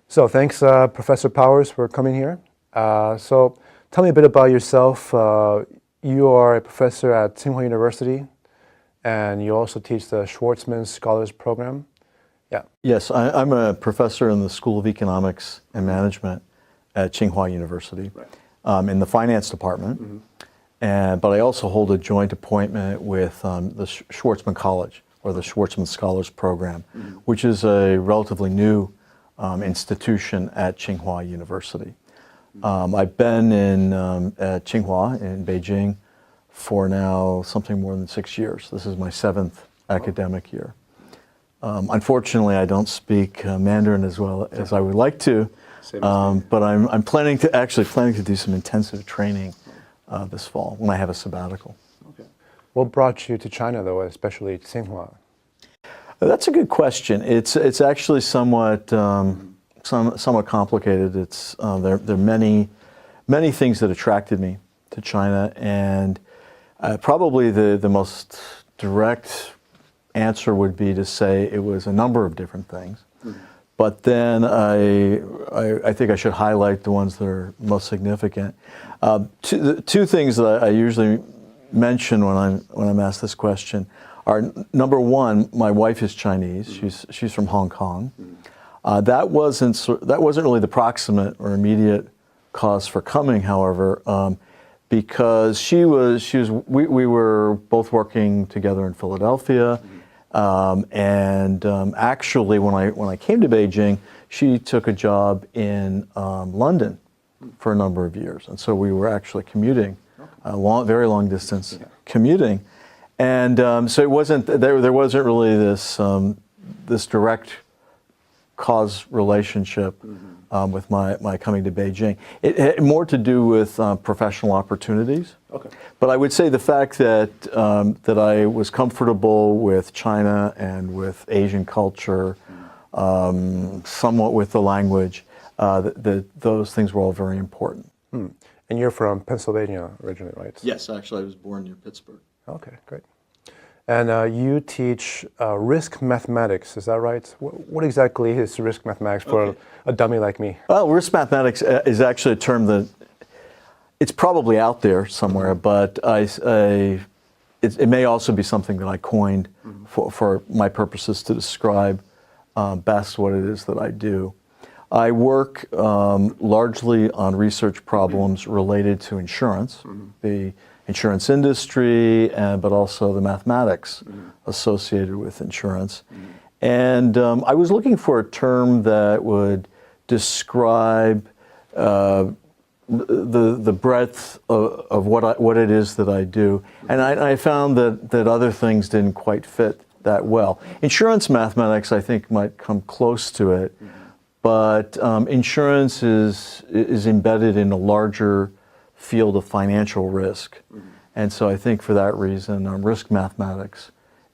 So thanks, Professor Powers, for coming here. So tell me a bit about yourself. You are a professor at Tsinghua University, and you also teach the Schwarzman Scholars Program. Yeah. Yes, I'm a professor in the School of Economics and Management at Tsinghua University, in the finance department. But I also hold a joint appointment with the Schwarzman College, or the Schwarzman Scholars Program, which is a relatively new institution at Tsinghua University. I've been at Tsinghua in Beijing for now something more than 6 years. This is my 7th academic year. Unfortunately, I don't speak Mandarin as well as I would like to, but I'm planning to do some intensive training this fall when I have a sabbatical. Okay. What brought you to China, though, especially Tsinghua? That's a good question. It's actually somewhat complicated. There are many things that attracted me to China, and probably the most direct answer would be to say it was a number of different things. But then I think I should highlight the ones that are most significant. Two things that I usually mention when I'm asked this question are, number one, my wife is Chinese. She's from Hong Kong. That wasn't really the proximate or immediate cause for coming, however, because we were both working together in Philadelphia, and actually when I came to Beijing, she took a job in London for a number of years, and so we were actually commuting, very long distance commuting. And so there wasn't really this direct cause relationship with my coming to Beijing. It had more to do with professional opportunities. Okay. But I would say the fact that I was comfortable with China and with Asian culture, somewhat with the language, those things were all very important. And you're from Pennsylvania originally, right? Yes, actually I was born near Pittsburgh. Okay, great. And you teach risk mathematics, is that right? What exactly is risk mathematics for a dummy like me? Well, risk mathematics is actually a term that it's probably out there somewhere, but it may also be something that I coined for my purposes to describe best what it is that I do. I work largely on research problems related to insurance, the insurance industry, but also the mathematics associated with insurance. And I was looking for a term that would describe the breadth of what it is that I do. And I found that other things didn't quite fit that well. Insurance mathematics, I think, might come close to it, but insurance is embedded in a larger field of financial risk. And so I think for that reason, risk mathematics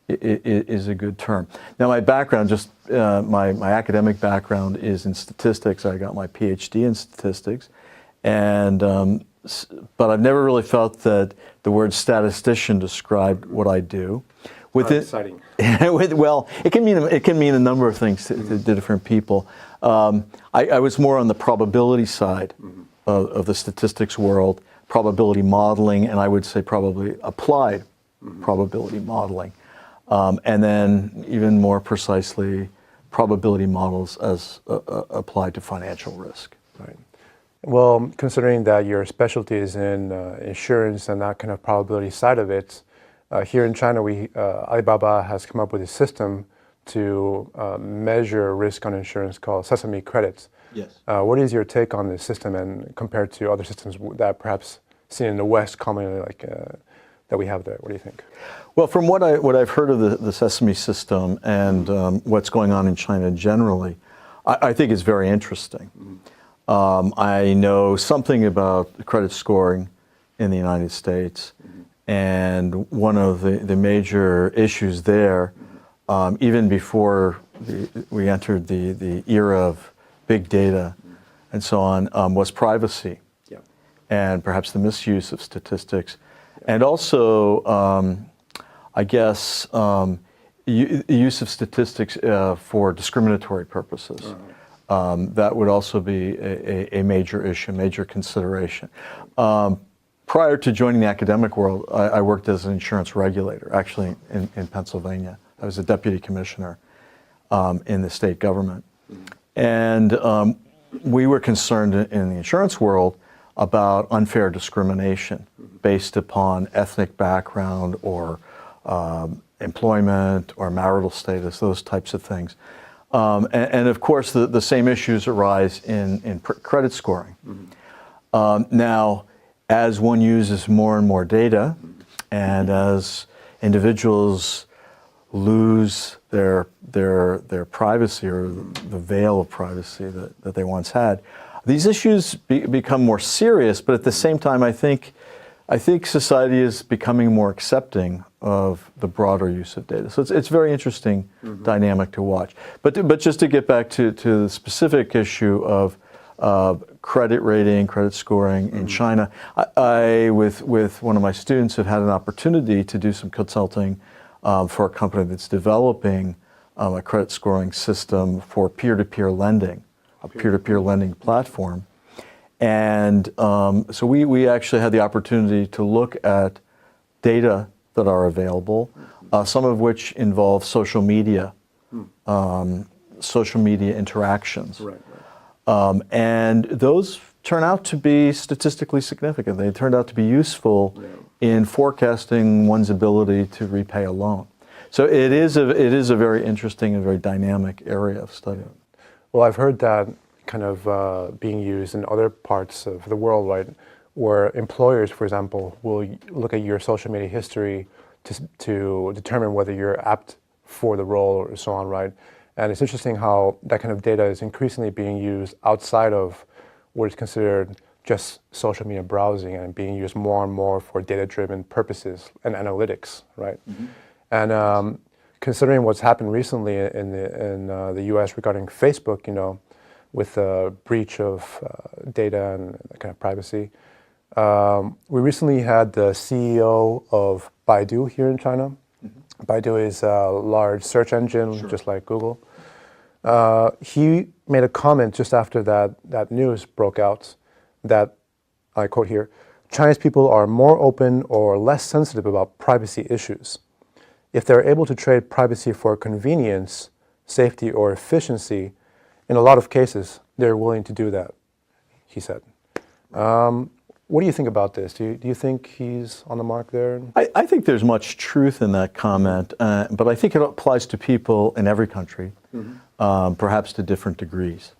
is a good term. Now my background, my academic background is in statistics. I got my Ph.D. in statistics, but I've never really felt that the word statistician described what I do. Exciting. Well, it can mean a number of things to different people. I was more on the probability side of the statistics world, probability modeling, and I would say probably applied probability modeling. And then even more precisely, probability models as applied to financial risk. Right. Well, considering that your specialty is in insurance and that kind of probability side of it, here in China, Alibaba has come up with a system to measure risk on insurance called Sesame credits. Yes. What is your take on this system, and compared to other systems that perhaps seen in the West commonly, like that we have there? What do you think? Well, from what I've heard of the Sesame system and what's going on in China generally, I think it's very interesting. I know something about credit scoring in the United States, and one of the major issues there, even before we entered the era of big data and so on, was privacy, and perhaps the misuse of statistics, and also, I guess, use of statistics for discriminatory purposes. that would also be a major issue, major consideration. Prior to joining the academic world, I worked as an insurance regulator, actually in Pennsylvania. I was a deputy commissioner in the state government. And we were concerned in the insurance world about unfair discrimination based upon ethnic background or employment or marital status, those types of things. And of course, the same issues arise in credit scoring. Now, as one uses more and more data, and as individuals lose their privacy or the veil of privacy that they once had, these issues become more serious. But at the same time, I think society is becoming more accepting of the broader use of data. So it's very interesting dynamic to watch. But just to get back to the specific issue of credit rating, credit scoring in China, I with one of my students have had an opportunity to do some consulting for a company that's developing a credit scoring system for peer-to-peer lending, a peer-to-peer lending platform. And so we actually had the opportunity to look at data that are available, some of which involve social media interactions. Right. And those turn out to be statistically significant. They turned out to be useful in forecasting one's ability to repay a loan. So it is a very interesting and very dynamic area of study. Well, I've heard that kind of being used in other parts of the world, right, where employers, for example, will look at your social media history to determine whether you're apt for the role or so on, right? And it's interesting how that kind of data is increasingly being used outside of what is considered just social media browsing and being used more and more for data-driven purposes and analytics, right? And considering what's happened recently in the U.S. regarding Facebook, you know, with the breach of data and kind of privacy, we recently had the CEO of Baidu here in China. Baidu is a large search engine, just like Google. He made a comment just after that news broke out that, I quote here, Chinese people are more open or less sensitive about privacy issues. If they're able to trade privacy for convenience, safety, or efficiency, in a lot of cases, they're willing to do that, he said. What do you think about this? Do you think he's on the mark there? I think there's much truth in that comment, but I think it applies to people in every country, perhaps to different degrees.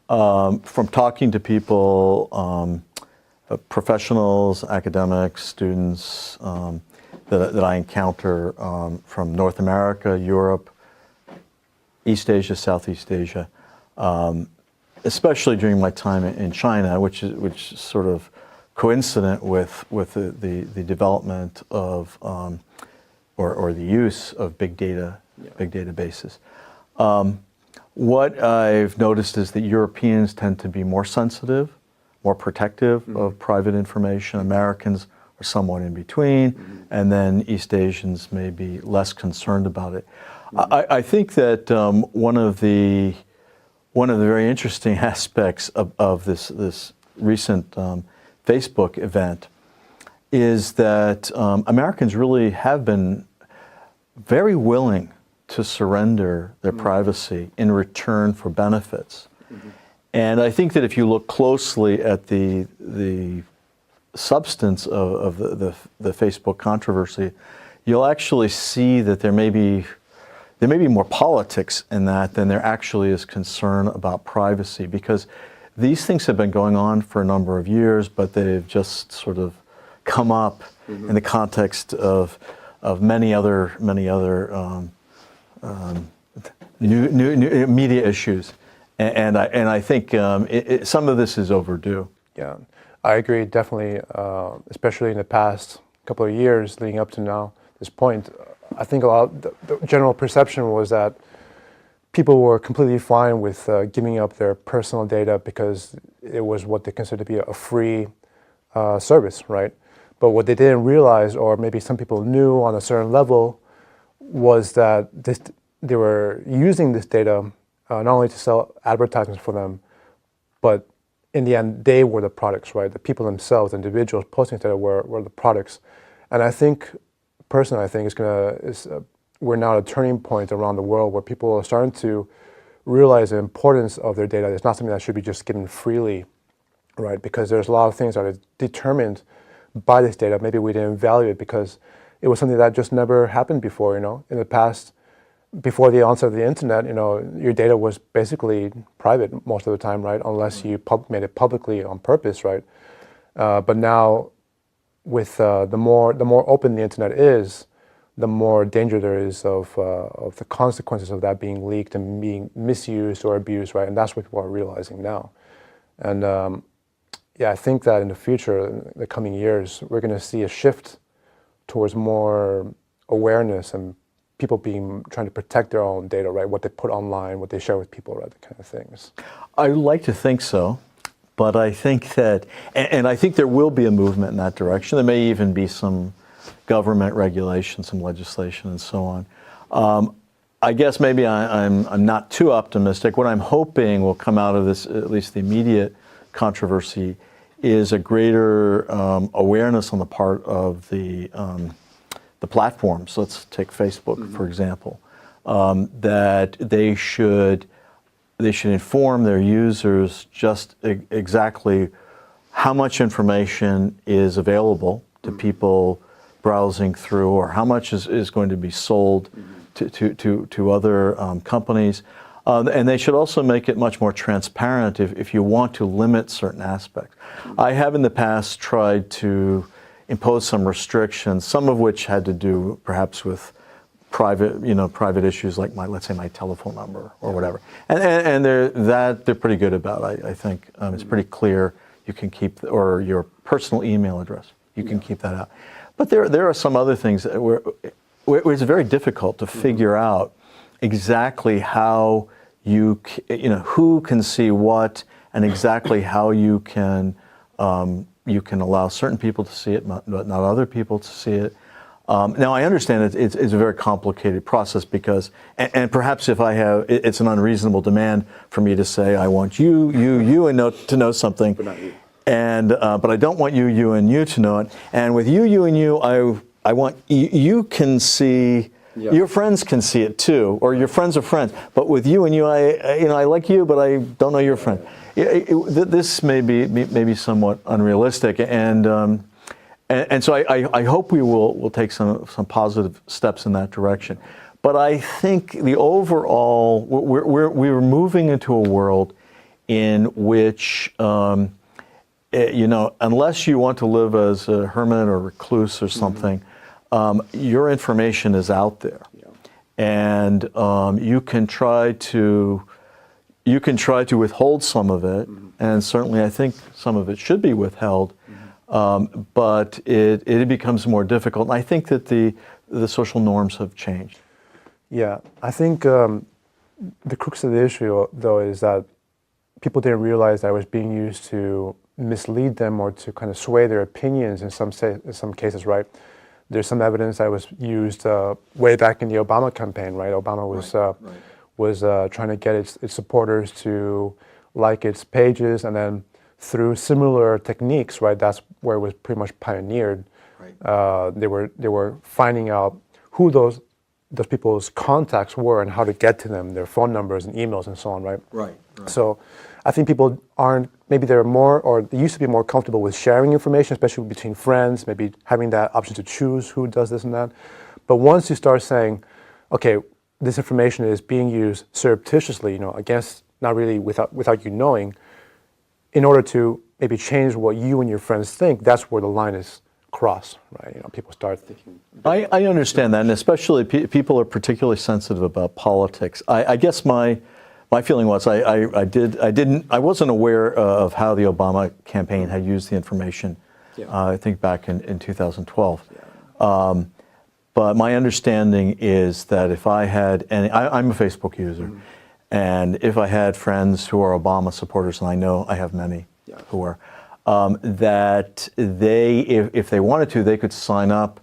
From talking to people, professionals, academics, students that I encounter from North America, Europe, East Asia, Southeast Asia, especially during my time in China, which is sort of coincident with the development of or the use of big databases. What I've noticed is that Europeans tend to be more sensitive, more protective of private information. Americans are somewhat in between, and then East Asians may be less concerned about it. I think that one of the very interesting aspects of this recent Facebook event is that Americans really have been very willing to surrender their privacy in return for benefits. And I think that if you look closely at the substance of the Facebook controversy, you'll actually see that there may be more politics in that than there actually is concern about privacy, because these things have been going on for a number of years, but they've just sort of come up in the context of many other new media issues, and I think some of this is overdue. Yeah, I agree definitely, especially in the past couple of years leading up to now this point. I think the general perception was that people were completely fine with giving up their personal data because it was what they considered to be a free service, right? But what they didn't realize, or maybe some people knew on a certain level, was that they were using this data not only to sell advertisements for them, but in the end, they were the products, right? The people themselves, individuals posting data were the products. And I think, personally, I think we're now at a turning point around the world where people are starting to realize the importance of their data. It's not something that should be just given freely, right? Because there's a lot of things that are determined by this data. Maybe we didn't value it because it was something that just never happened before, In the past, before the onset of the internet, your data was basically private most of the time, right? Unless you made it publicly on purpose, right? But now, with the more open the internet is, the more danger there is of the consequences of that being leaked and being misused or abused, right? And that's what people are realizing now. And I think that in the future, in the coming years, we're going to see a shift towards more awareness and people trying to protect their own data, right? What they put online, what they share with people, right? That kind of things. I would like to think so, but I think that, and I think there will be a movement in that direction. There may even be some government regulation, some legislation, and so on. I guess maybe I'm not too optimistic. What I'm hoping will come out of this, at least the immediate controversy, is a greater awareness on the part of the platforms. Let's take Facebook, for example, that they should inform their users just exactly how much information is available to people browsing through, or how much is going to be sold to other companies. And they should also make it much more transparent if you want to limit certain aspects. I have in the past tried to impose some restrictions, some of which had to do perhaps with private issues like let's say my telephone number or whatever. And they're pretty good about it. I think it's pretty clear you can keep, or your personal email address, you can keep that out. But there are some other things where it's very difficult to figure out exactly how who can see what, and exactly how you can allow certain people to see it, but not other people to see it. Now I understand it's a very complicated process because, and perhaps it's an unreasonable demand for me to say I want you to know something, but not you. But I don't want you and you to know it. And with you and you, I want you can see. Yeah. Your friends can see it too, or your friends of friends. But with you and you, I like you, but I don't know your friend. This may be somewhat unrealistic, and so I hope we will take some positive steps in that direction. But I think the overall, we're moving into a world in which unless you want to live as a hermit or recluse or something. Your information is out there, and you can try to withhold some of it, and certainly I think some of it should be withheld, but it becomes more difficult. And I think that the social norms have changed. Yeah, I think the crux of the issue, though, is that people didn't realize that it was being used to mislead them or to kind of sway their opinions in some cases, right? There's some evidence that was used way back in the Obama campaign, right? Obama was trying to get its supporters to like its pages, and then through similar techniques, right? That's where it was pretty much pioneered. Right. They were finding out who those people's contacts were and how to get to them, their phone numbers and emails and so on, right? Right. So I think people they're more, or they used to be more comfortable with sharing information, especially between friends, maybe having that option to choose who does this and that. But once you start saying, okay, this information is being used surreptitiously, against, not really without you knowing, in order to maybe change what you and your friends think, that's where the line is crossed, right? People start thinking. I understand that, and especially people are particularly sensitive about politics. I guess my feeling was I wasn't aware of how the Obama campaign had used the information. I think back in 2012. Yeah. But my understanding is that if I had I'm a Facebook user, and if I had friends who are Obama supporters, and I know I have many who are, that if they wanted to, they could sign up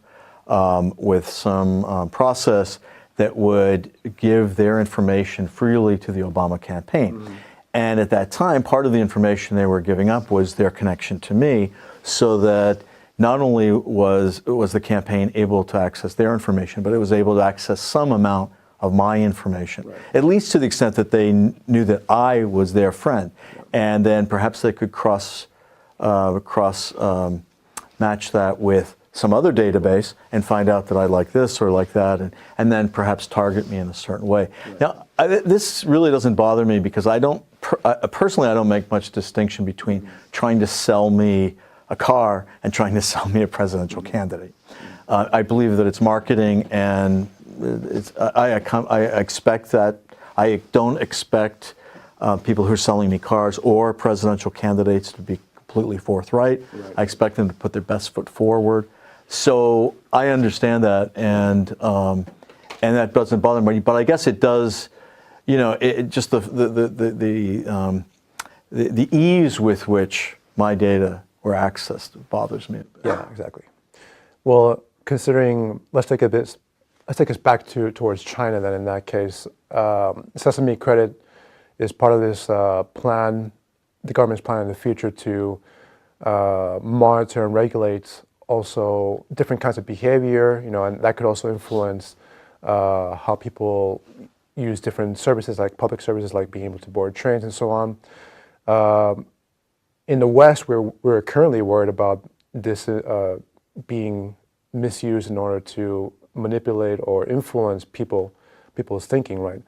with some process that would give their information freely to the Obama campaign. And at that time, part of the information they were giving up was their connection to me, so that not only was the campaign able to access their information, but it was able to access some amount of my information, at least to the extent that they knew that I was their friend. And then perhaps they could cross match that with some other database and find out that I like this or like that, and then perhaps target me in a certain way. Now, this really doesn't bother me, because I don't, personally, I don't make much distinction between trying to sell me a car and trying to sell me a presidential candidate. I believe that it's marketing, and I expect that. I don't expect people who are selling me cars or presidential candidates to be completely forthright. I expect them to put their best foot forward. So I understand that, and that doesn't bother me. But I guess it does, just the ease with which my data were accessed bothers me. Yeah, exactly. Well, considering, let's take us back towards China then. In that case, Sesame Credit is part of this plan, the government's plan in the future to monitor and regulate also different kinds of behavior, and that could also influence how people use different services, like public services, like being able to board trains and so on. In the West, we're currently worried about this being misused in order to manipulate or influence people's thinking, right?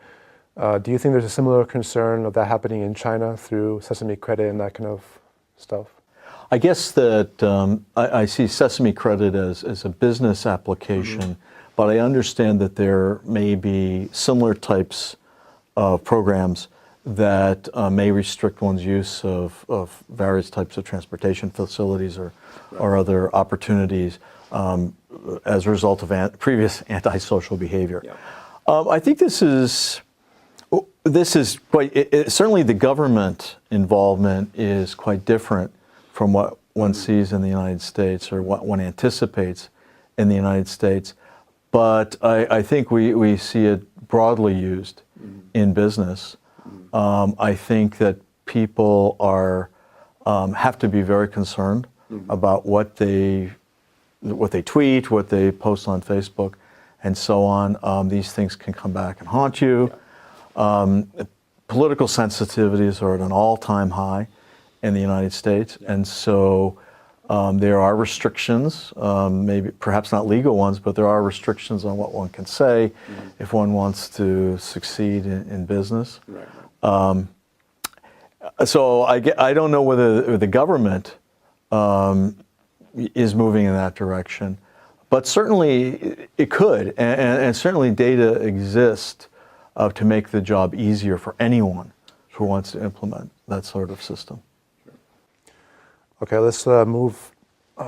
Do you think there's a similar concern of that happening in China through Sesame Credit and that kind of stuff? I guess that I see Sesame Credit as a business application, but I understand that there may be similar types of programs that may restrict one's use of various types of transportation facilities or other opportunities as a result of previous antisocial behavior. I think this is quite, certainly the government involvement is quite different from what one sees in the United States or what one anticipates in the United States. But I think we see it broadly used in business. I think that people have to be very concerned about what they tweet, what they post on Facebook, and so on. These things can come back and haunt you. Political sensitivities are at an all-time high in the United States, and so there are restrictions, maybe perhaps not legal ones, but there are restrictions on what one can say if one wants to succeed in business. So I don't know whether the government is moving in that direction, but certainly it could, and certainly data exists to make the job easier for anyone who wants to implement that sort of system. Okay, let's move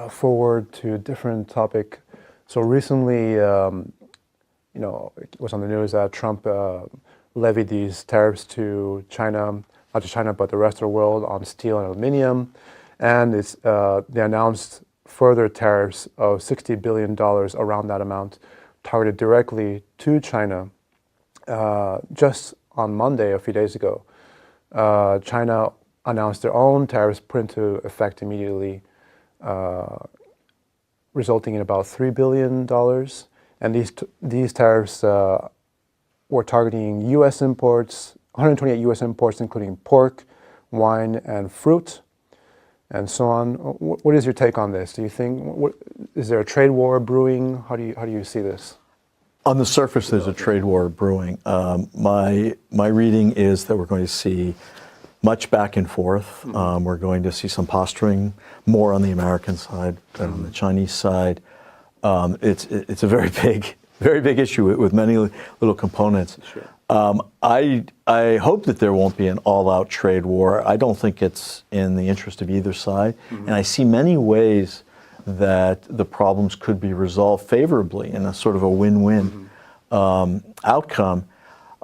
forward to a different topic. So recently, it was on the news that Trump levied these tariffs to China, not to China, but the rest of the world on steel and aluminum. And they announced further tariffs of $60 billion around that amount, targeted directly to China. Just on Monday, a few days ago, China announced their own tariffs put into effect immediately, resulting in about $3 billion. And these tariffs were targeting U.S. imports, 128 U.S. imports, including pork, wine, and fruit, and so on. What is your take on this? Do you think, is there a trade war brewing? How do you see this? On the surface, there's a trade war brewing. My reading is that we're going to see much back and forth. We're going to see some posturing, more on the American side than on the Chinese side. It's a very big issue with many little components. Sure. I hope that there won't be an all-out trade war. I don't think it's in the interest of either side, and I see many ways that the problems could be resolved favorably in a sort of a win-win outcome.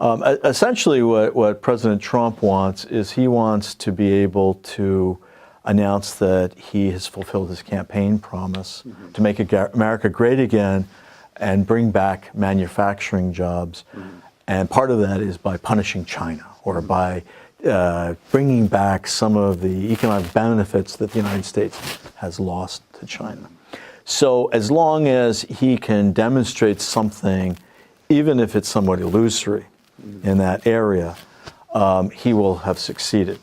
Essentially, what President Trump wants is he wants to be able to announce that he has fulfilled his campaign promise to make America great again, and bring back manufacturing jobs. And part of that is by punishing China or by bringing back some of the economic benefits that the United States has lost to China. So as long as he can demonstrate something, even if it's somewhat illusory in that area, he will have succeeded.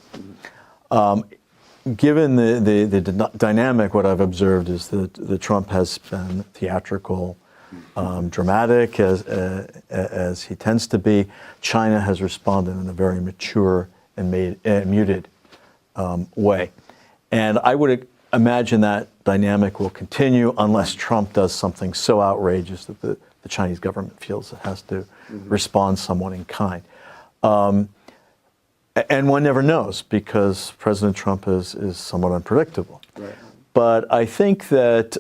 Given the dynamic, what I've observed is that Trump has been theatrical, dramatic as he tends to be. China has responded in a very mature and muted way. And I would imagine that dynamic will continue unless Trump does something so outrageous that the Chinese government feels it has to respond somewhat in kind. And one never knows because President Trump is somewhat unpredictable. Right. But I think that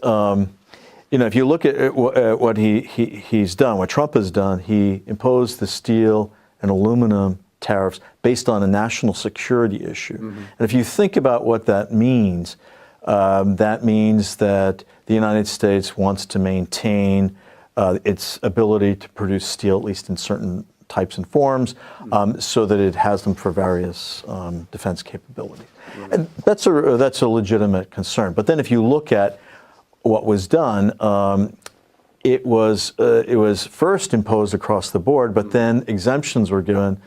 if you look at what he's done, what Trump has done, he imposed the steel and aluminum tariffs based on a national security issue. And if you think about what that means that the United States wants to maintain its ability to produce steel, at least in certain types and forms, so that it has them for various defense capabilities. And that's a legitimate concern. But then if you look at what was done, it was first imposed across the board, but then exemptions were given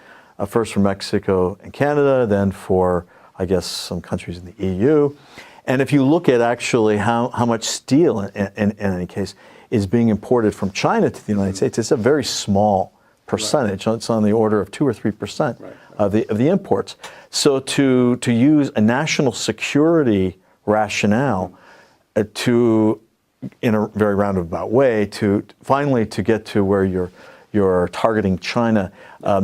first for Mexico and Canada, then for, I guess, some countries in the EU. And if you look at actually how much steel, in any case, is being imported from China to the United States, it's a very small percentage. Right. It's on the order of 2 or 3% of the imports. So to use a national security rationale in a very roundabout way, to finally to get to where you're targeting China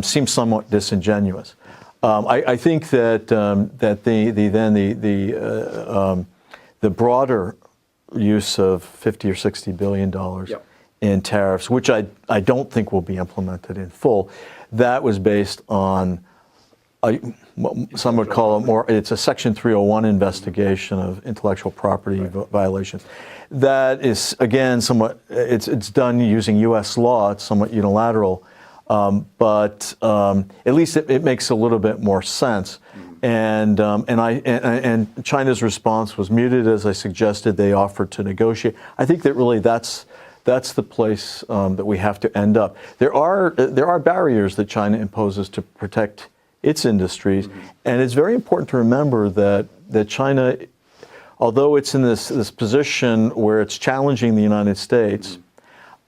seems somewhat disingenuous. I think that the broader use of $50 or $60 billion in tariffs, which I don't think will be implemented in full, that was based on some would call it more. It's a Section 301 investigation of intellectual property violations. That is again somewhat. It's done using U.S. law. It's somewhat unilateral. But at least it makes a little bit more sense. And China's response was muted, as I suggested. They offered to negotiate. I think that really that's the place that we have to end up. There are barriers that China imposes to protect its industries, and it's very important to remember that China, although it's in this position where it's challenging the United States.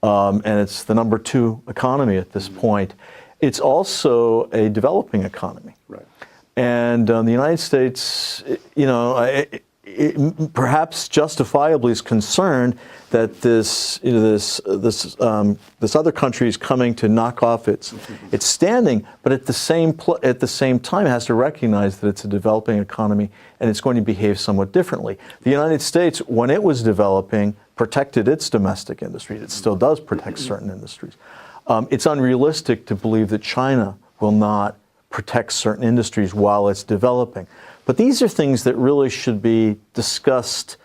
And it's the number 2 economy at this point. It's also a developing economy. Right. And the United States, perhaps justifiably is concerned that this other country is coming to knock off its standing, but at the same time has to recognize that it's a developing economy and it's going to behave somewhat differently. The United States, when it was developing, protected its domestic industry. It still does protect certain industries. It's unrealistic to believe that China will not protect certain industries while it's developing. But these are things that really should be discussed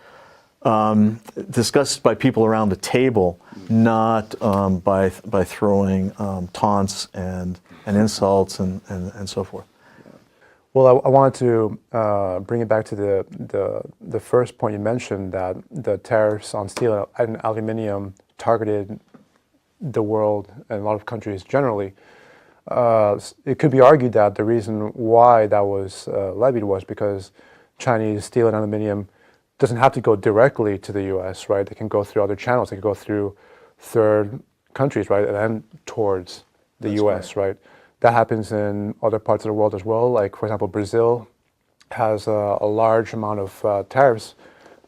by people around the table, not by throwing taunts and insults and so forth. Well, I wanted to bring it back to the first point you mentioned, that the tariffs on steel and aluminum targeted the world and a lot of countries generally. It could be argued that the reason why that was levied was because Chinese steel and aluminum doesn't have to go directly to the U.S., right? They can go through other channels. They can go through third countries, right, and then towards the U.S., right? That happens in other parts of the world as well. Like, for example, Brazil has a large amount of tariffs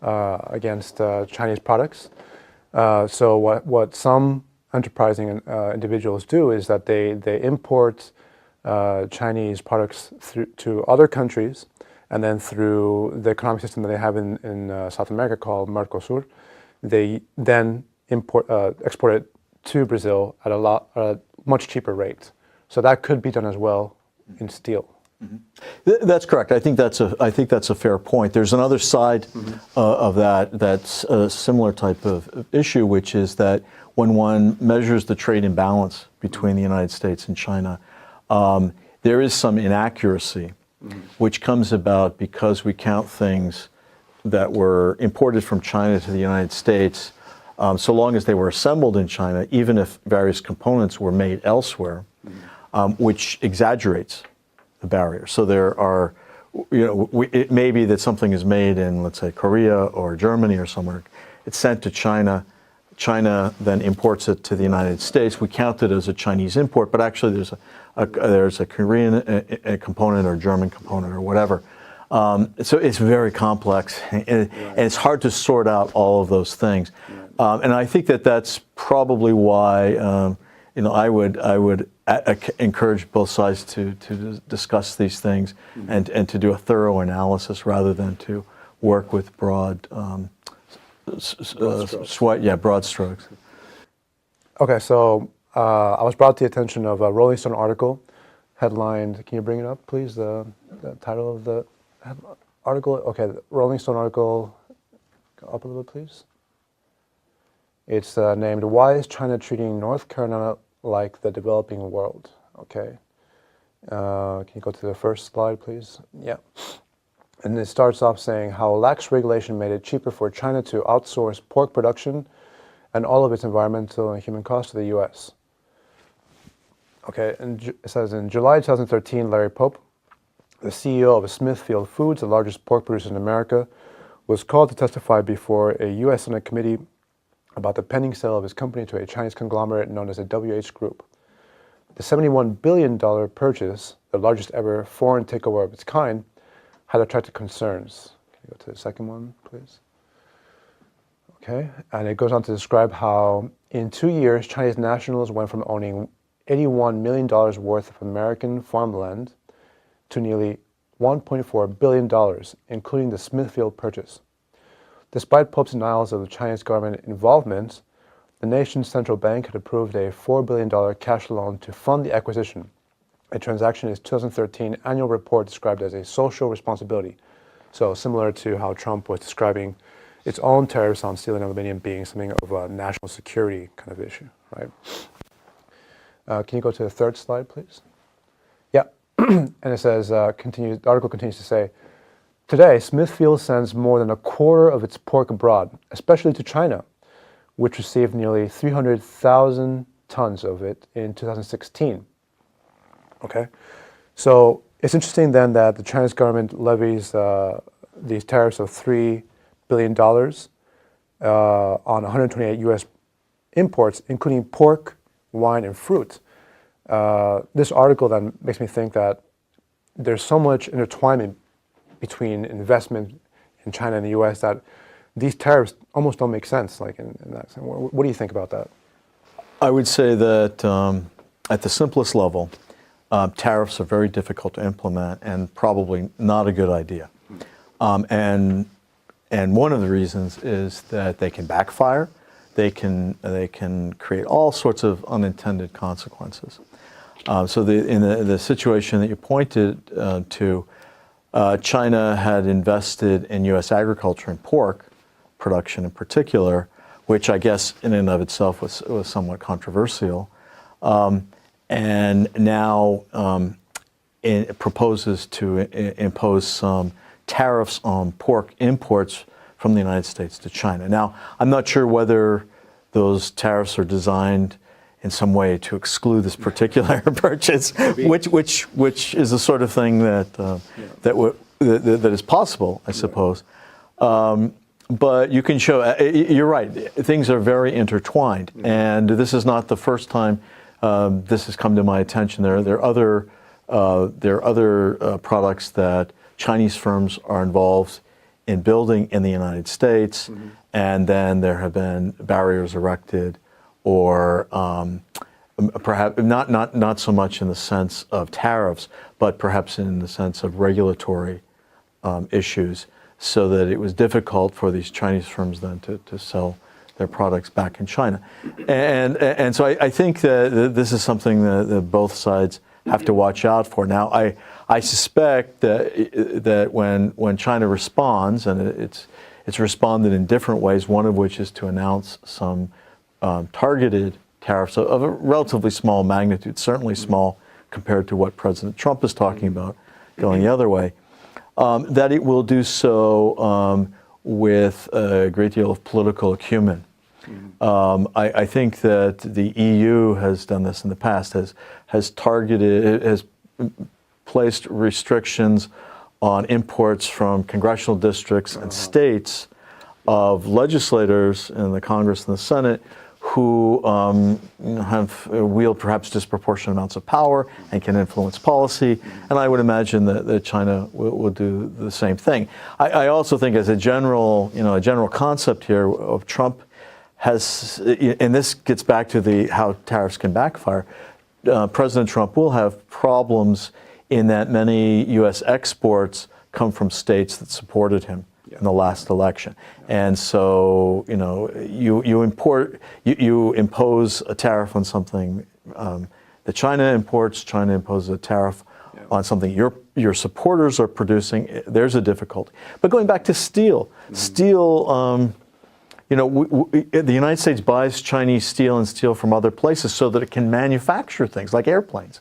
against Chinese products. So what some enterprising individuals do is that they import Chinese products to other countries, and then through the economic system that they have in South America called Mercosur, they then export it to Brazil at a much cheaper rate. So that could be done as well in steel. Mm-hmm. That's correct. I think that's a fair point. There's another side of that's a similar type of issue, which is that when one measures the trade imbalance between the United States and China, there is some inaccuracy, which comes about because we count things that were imported from China to the United States, so long as they were assembled in China, even if various components were made elsewhere, which exaggerates the barrier. So there are, it may be that something is made in, let's say, Korea or Germany or somewhere. It's sent to China. China then imports it to the United States. We count it as a Chinese import, but actually there's a Korean a component or German component or whatever. So it's very complex, and it's hard to sort out all of those things. And I think that that's probably why I would encourage both sides to discuss these things and to do a thorough analysis rather than to work with broad strokes. Okay, so I was brought to the attention of a Rolling Stone article headlined. Can you bring it up, please? The title of the article. Okay, the Rolling Stone article. Go up a little bit, please. It's named "Why is China Treating North Carolina Like the Developing World?" Okay. Can you go to the first slide, please? Yeah. And it starts off saying how lax regulation made it cheaper for China to outsource pork production and all of its environmental and human costs to the U.S. Okay, and it says in July 2013, Larry Pope, the CEO of Smithfield Foods, the largest pork producer in America, was called to testify before a U.S. Senate committee about the pending sale of his company to a Chinese conglomerate known as the WH Group. The $71 billion purchase, the largest ever foreign takeover of its kind, had attracted concerns. Can you go to the second one, please? Okay, and it goes on to describe how in 2 years, Chinese nationals went from owning $81 million worth of American farmland to nearly $1.4 billion, including the Smithfield purchase. Despite Pope's denials of the Chinese government involvement, the nation's central bank had approved a $4 billion cash loan to fund the acquisition, a transaction in its 2013 annual report described as a social responsibility. So similar to how Trump was describing its own tariffs on steel and aluminum being something of a national security kind of issue, right? Can you go to the third slide, please? Yeah, and it says, the article continues to say, today, Smithfield sends more than a quarter of its pork abroad, especially to China, which received nearly 300,000 tons of it in 2016. Okay, so it's interesting then that the Chinese government levies these tariffs of $3 billion on 128 U.S. imports, including pork, wine, and fruit. This article then makes me think that there's so much intertwinement between investment in China and the U.S. that these tariffs almost don't make sense. Like in that sense, what do you think about that? I would say that at the simplest level, tariffs are very difficult to implement and probably not a good idea. And one of the reasons is that they can backfire. They can create all sorts of unintended consequences. So in the situation that you pointed to, China had invested in U.S. agriculture and pork production in particular, which I guess in and of itself was somewhat controversial, and now it proposes to impose some tariffs on pork imports from the United States to China. Now, I'm not sure whether those tariffs are designed in some way to exclude this particular purchase, which is the sort of thing that is possible, I suppose. But you can show. You're right. Things are very intertwined, and this is not the first time this has come to my attention. There are other products that Chinese firms are involved in building in the United States, and then there have been barriers erected, or perhaps not so much in the sense of tariffs, but perhaps in the sense of regulatory issues, so that it was difficult for these Chinese firms then to sell their products back in China. And so I think that this is something that both sides have to watch out for. Now, I suspect that when China responds, and it's responded in different ways, one of which is to announce some targeted tariffs of a relatively small magnitude, certainly small compared to what President Trump is talking about going the other way, that it will do so with a great deal of political acumen. I think that the EU has done this in the past, has placed restrictions on imports from congressional districts and states of legislators in the Congress and the Senate who have wield perhaps disproportionate amounts of power and can influence policy. And I would imagine that China will do the same thing. I also think, as a general concept here of Trump has, and this gets back to how tariffs can backfire. President Trump will have problems in that many U.S. exports come from states that supported him in the last election, and so you impose a tariff on something that China imports. China imposes a tariff on something your supporters are producing. There's a difficulty. But going back to steel, the United States buys Chinese steel and steel from other places so that it can manufacture things like airplanes,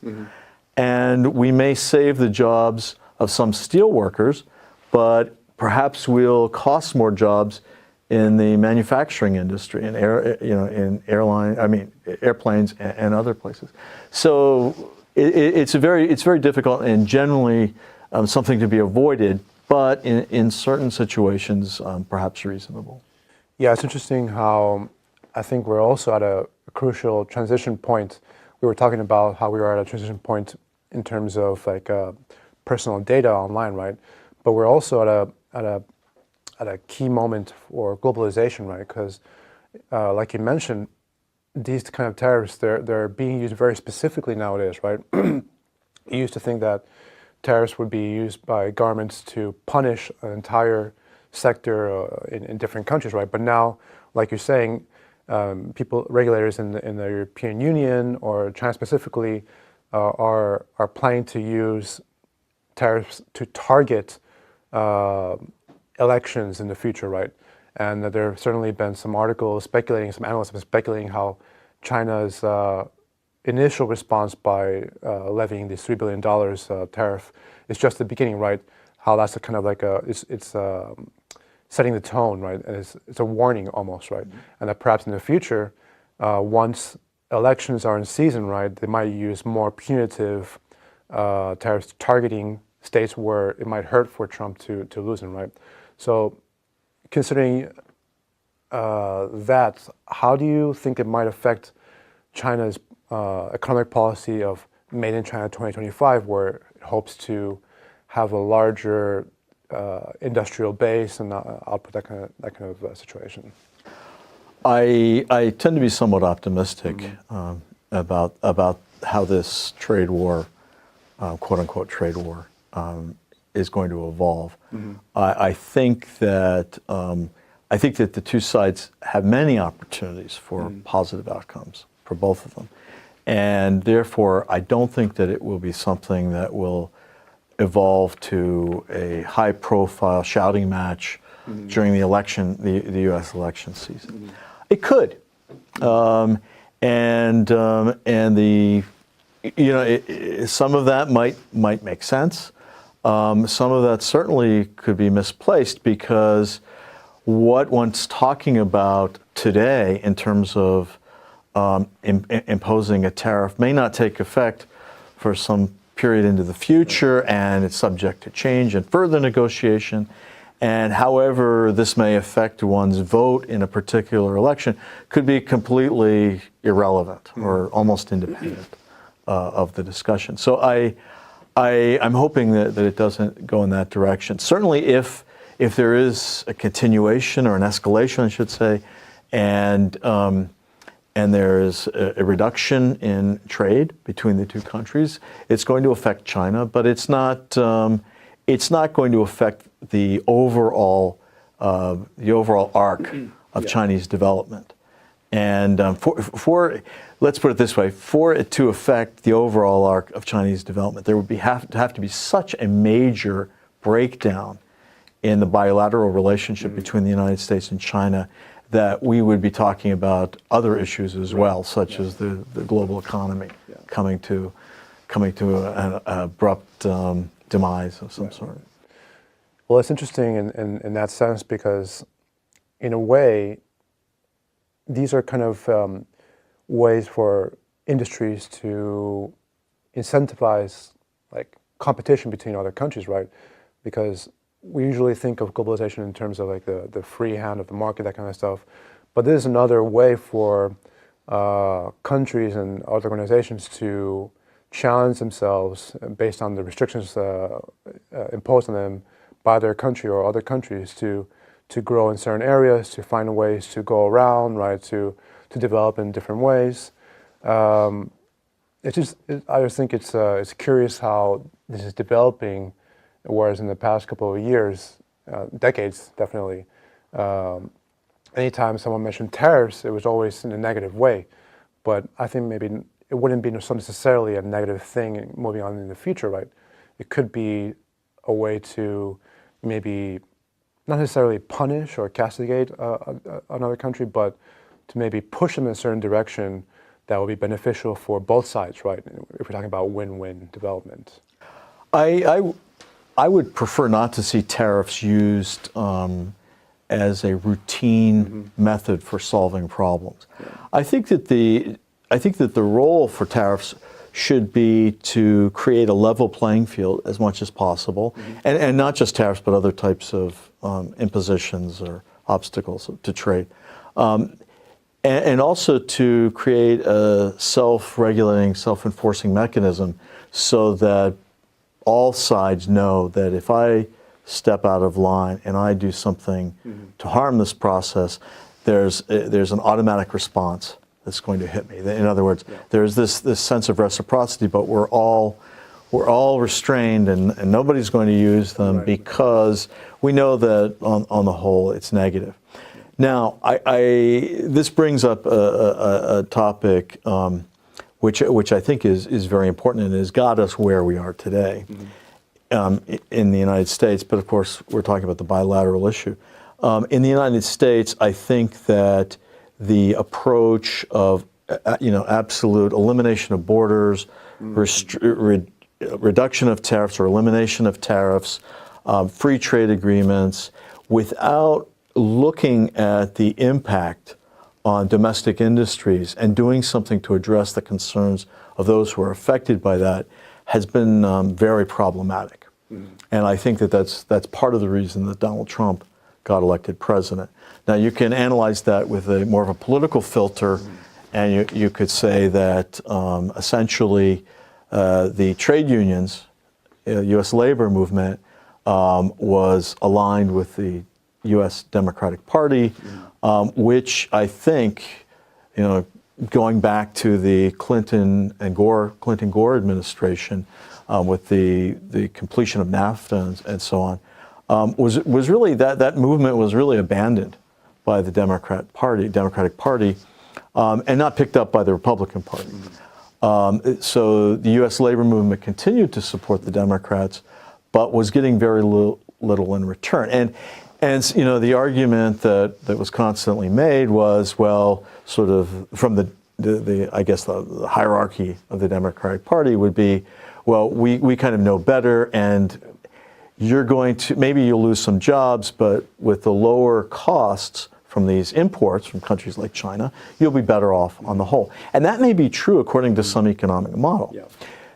and we may save the jobs of some steel workers, but perhaps we'll cost more jobs in the manufacturing industry, in airplanes and other places. So it's very difficult and generally something to be avoided, but in certain situations perhaps reasonable. Yeah, it's interesting how I think we're also at a crucial transition point. We were talking about how we are at a transition point in terms of like personal data online, right? But we're also at a key moment for globalization, right? Because like you mentioned, these kind of tariffs, they're being used very specifically nowadays, right? You used to think that tariffs would be used by governments to punish an entire sector in different countries, right? But now, like you're saying, regulators in the European Union or China specifically are planning to use tariffs to target elections in the future, right? And there have certainly been some articles speculating, some analysts have been speculating how China's initial response by levying this $3 billion tariff is just the beginning, right? How that's a kind of like it's setting the tone, right? And it's a warning almost, right? And that perhaps in the future, once elections are in season, right, they might use more punitive tariffs targeting states where it might hurt for Trump to lose them, right? So considering that, how do you think it might affect China's economic policy of Made in China 2025, where it hopes to have a larger industrial base and output, that kind of situation? I tend to be somewhat optimistic about how this trade war, quote unquote trade war, is going to evolve. I think that the two sides have many opportunities for positive outcomes for both of them, and therefore I don't think that it will be something that will evolve to a high-profile shouting match during the election, the U.S. election season. It could, some of that might make sense. Some of that certainly could be misplaced, because what one's talking about today in terms of imposing a tariff may not take effect for some period into the future, and it's subject to change and further negotiation. And however this may affect one's vote in a particular election could be completely irrelevant or almost independent of the discussion. So I'm hoping that it doesn't go in that direction. Certainly if there is a continuation or an escalation, I should say, and there's a reduction in trade between the two countries, it's going to affect China, but it's not going to affect the overall arc of Chinese development. And let's put it this way: for it to affect the overall arc of Chinese development, there would have to be such a major breakdown in the bilateral relationship between the United States and China that we would be talking about other issues as well, such as the global economy coming to an abrupt demise of some sort. Well, it's interesting in that sense because, in a way, these are kind of ways for industries to incentivize like competition between other countries, right? Because we usually think of globalization in terms of like the free hand of the market, that kind of stuff. But this is another way for countries and other organizations to challenge themselves based on the restrictions imposed on them by their country or other countries to grow in certain areas, to find ways to go around, right? To develop in different ways. I just think it's curious how this is developing, whereas in the past couple of years, decades definitely, anytime someone mentioned tariffs, it was always in a negative way. But I think maybe it wouldn't be so necessarily a negative thing moving on in the future, right? It could be a way to maybe not necessarily punish or castigate another country, but to maybe push them in a certain direction that will be beneficial for both sides, right? If we're talking about win-win development. I would prefer not to see tariffs used as a routine method for solving problems. Yeah. I think that the role for tariffs should be to create a level playing field as much as possible, and not just tariffs, but other types of impositions or obstacles to trade. And also to create a self-regulating, self-enforcing mechanism so that all sides know that if I step out of line and I do something to harm this process, there's an automatic response that's going to hit me. In other words, there's this sense of reciprocity, but we're all restrained and nobody's going to use them because we know that on the whole it's negative. Now, this brings up a topic which I think is very important and has got us where we are today in the United States. But of course, we're talking about the bilateral issue. In the United States, I think that the approach of absolute elimination of borders, reduction of tariffs or elimination of tariffs, free trade agreements, without looking at the impact on domestic industries and doing something to address the concerns of those who are affected by that has been very problematic. And I think that that's part of the reason that Donald Trump got elected president. Now, you can analyze that with more of a political filter, and you could say that essentially the trade unions, U.S. labor movement, was aligned with the U.S. Democratic Party, which I think, going back to the Clinton Gore administration, with the completion of NAFTA and so on, was really that movement was really abandoned by the Democratic Party, and not picked up by the Republican Party. So the U.S. labor movement continued to support the Democrats, but was getting very little in return. And the argument that was constantly made was, well, sort of from the hierarchy of the Democratic Party would be, well, we kind of know better, and maybe you'll lose some jobs, but with the lower costs from these imports from countries like China, you'll be better off on the whole. And that may be true according to some economic model. Yeah.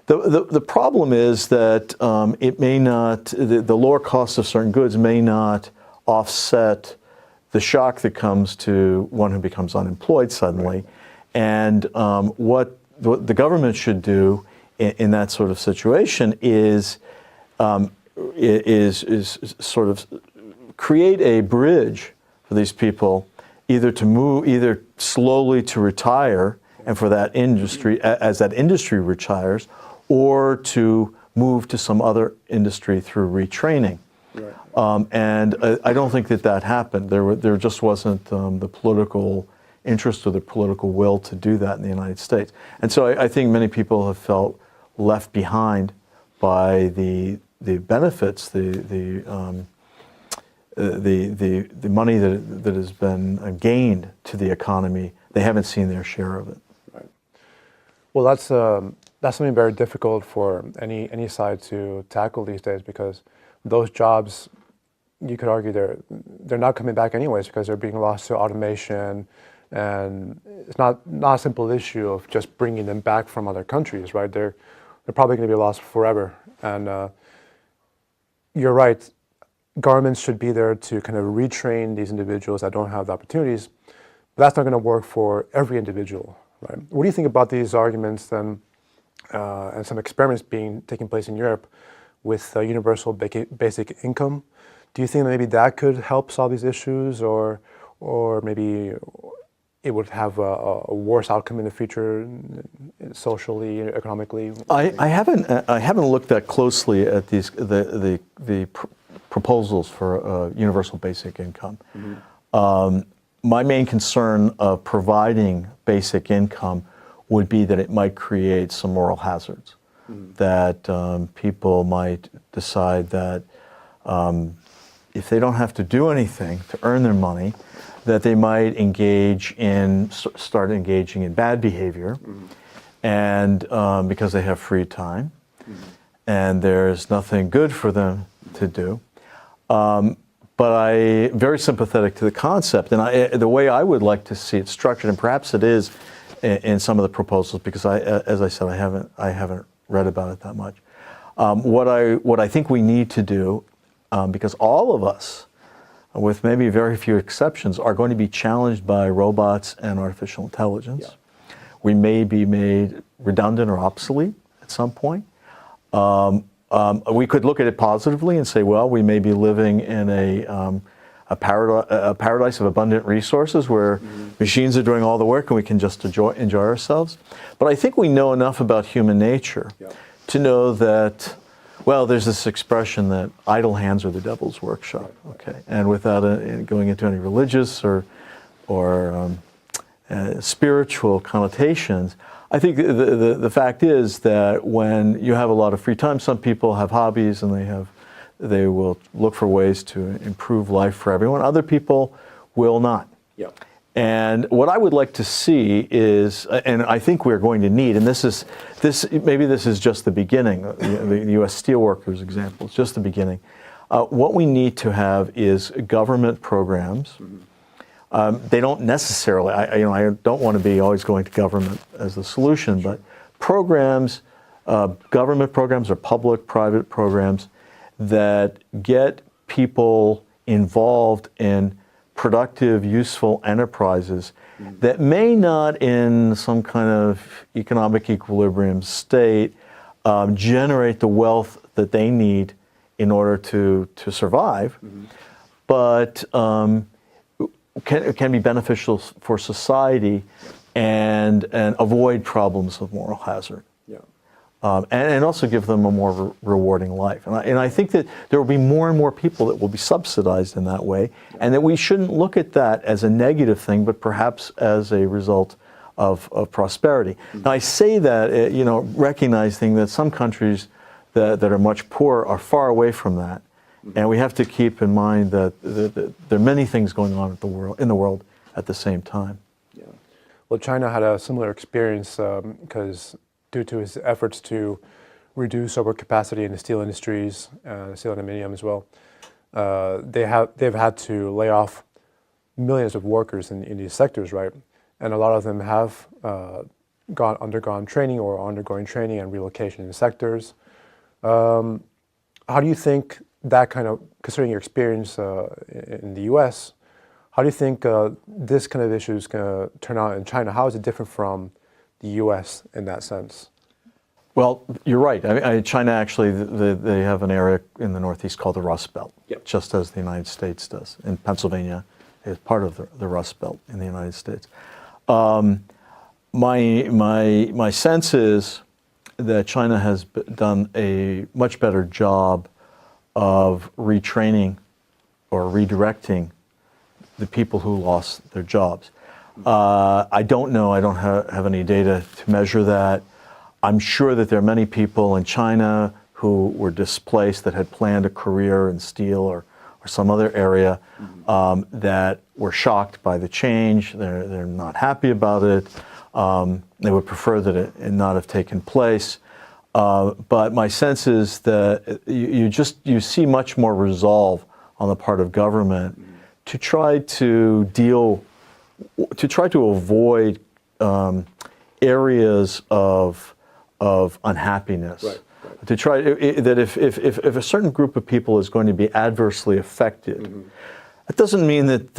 The problem is that it may not, the lower cost of certain goods may not offset the shock that comes to one who becomes unemployed suddenly. And what the government should do in that sort of situation is sort of create a bridge for these people, either slowly to retire, and for that industry, as that industry retires, or to move to some other industry through retraining. Right. And I don't think that happened. There just wasn't the political interest or the political will to do that in the United States. And so I think many people have felt left behind by the benefits, the the money that has been gained to the economy, they haven't seen their share of it. Right. Well, that's something very difficult for any side to tackle these days, because those jobs, you could argue they're not coming back anyways, because they're being lost to automation, and it's not a simple issue of just bringing them back from other countries, right? They're probably going to be lost forever. And you're right, governments should be there to kind of retrain these individuals that don't have the opportunities, but that's not going to work for every individual, right? What do you think about these arguments then, and some experiments taking place in Europe with universal basic income? Do you think maybe that could help solve these issues, or maybe it would have a worse outcome in the future, socially, economically? I haven't looked that closely at the proposals for universal basic income. Mm-hmm. My main concern of providing basic income would be that it might create some moral hazards. Mm-hmm. That people might decide that if they don't have to do anything to earn their money, that they might start engaging in bad behavior. Mm-hmm. And because they have free time. Mm-hmm. And there's nothing good for them to do. But I'm very sympathetic to the concept, and the way I would like to see it structured, and perhaps it is in some of the proposals, because as I said, I haven't read about it that much. What I think we need to do, because all of us, with maybe very few exceptions, are going to be challenged by robots and artificial intelligence. Yeah. We may be made redundant or obsolete at some point. We could look at it positively and say, well, we may be living in a paradise of abundant resources where machines are doing all the work and we can just enjoy ourselves. But I think we know enough about human nature to know that, well, there's this expression that idle hands are the devil's workshop. Okay, and without going into any religious or spiritual connotations, I think the fact is that when you have a lot of free time, some people have hobbies and they will look for ways to improve life for everyone. Other people will not. Yeah. And what I would like to see is, and I think we're going to need, and maybe this is just the beginning. The U.S. steelworkers example is just the beginning. What we need to have is government programs. Mm-hmm. They don't necessarily, I don't want to be always going to government as the solution, but programs, government programs or public-private programs that get people involved in productive, useful enterprises that may not, in some kind of economic equilibrium state, generate the wealth that they need in order to survive, but can be beneficial for society and avoid problems of moral hazard. And also give them a more rewarding life. And I think that there will be more and more people that will be subsidized in that way, and that we shouldn't look at that as a negative thing, but perhaps as a result of prosperity. Now, I say that, recognizing that some countries that are much poorer are far away from that. And we have to keep in mind that there are many things going on in the world at the same time. Yeah. Well, China had a similar experience because due to its efforts to reduce overcapacity in the steel industries, steel and aluminum as well, they've had to lay off millions of workers in these sectors, right? And a lot of them have undergone training or are undergoing training and relocation in the sectors. How do you think that kind of, considering your experience in the U.S., how do you think this kind of issue is going to turn out in China? How is it different from the U.S. in that sense? Well, you're right. China actually, they have an area in the Northeast called the Rust Belt, just as the United States does. And Pennsylvania is part of the Rust Belt in the United States. My sense is that China has done a much better job of retraining or redirecting the people who lost their jobs. I don't know, I don't have any data to measure that. I'm sure that there are many people in China who were displaced that had planned a career in steel or some other area that were shocked by the change. They're not happy about it. They would prefer that it not have taken place. But my sense is that you see much more resolve on the part of government to try to avoid areas of unhappiness. Right. To try that if a certain group of people is going to be adversely affected, it doesn't mean that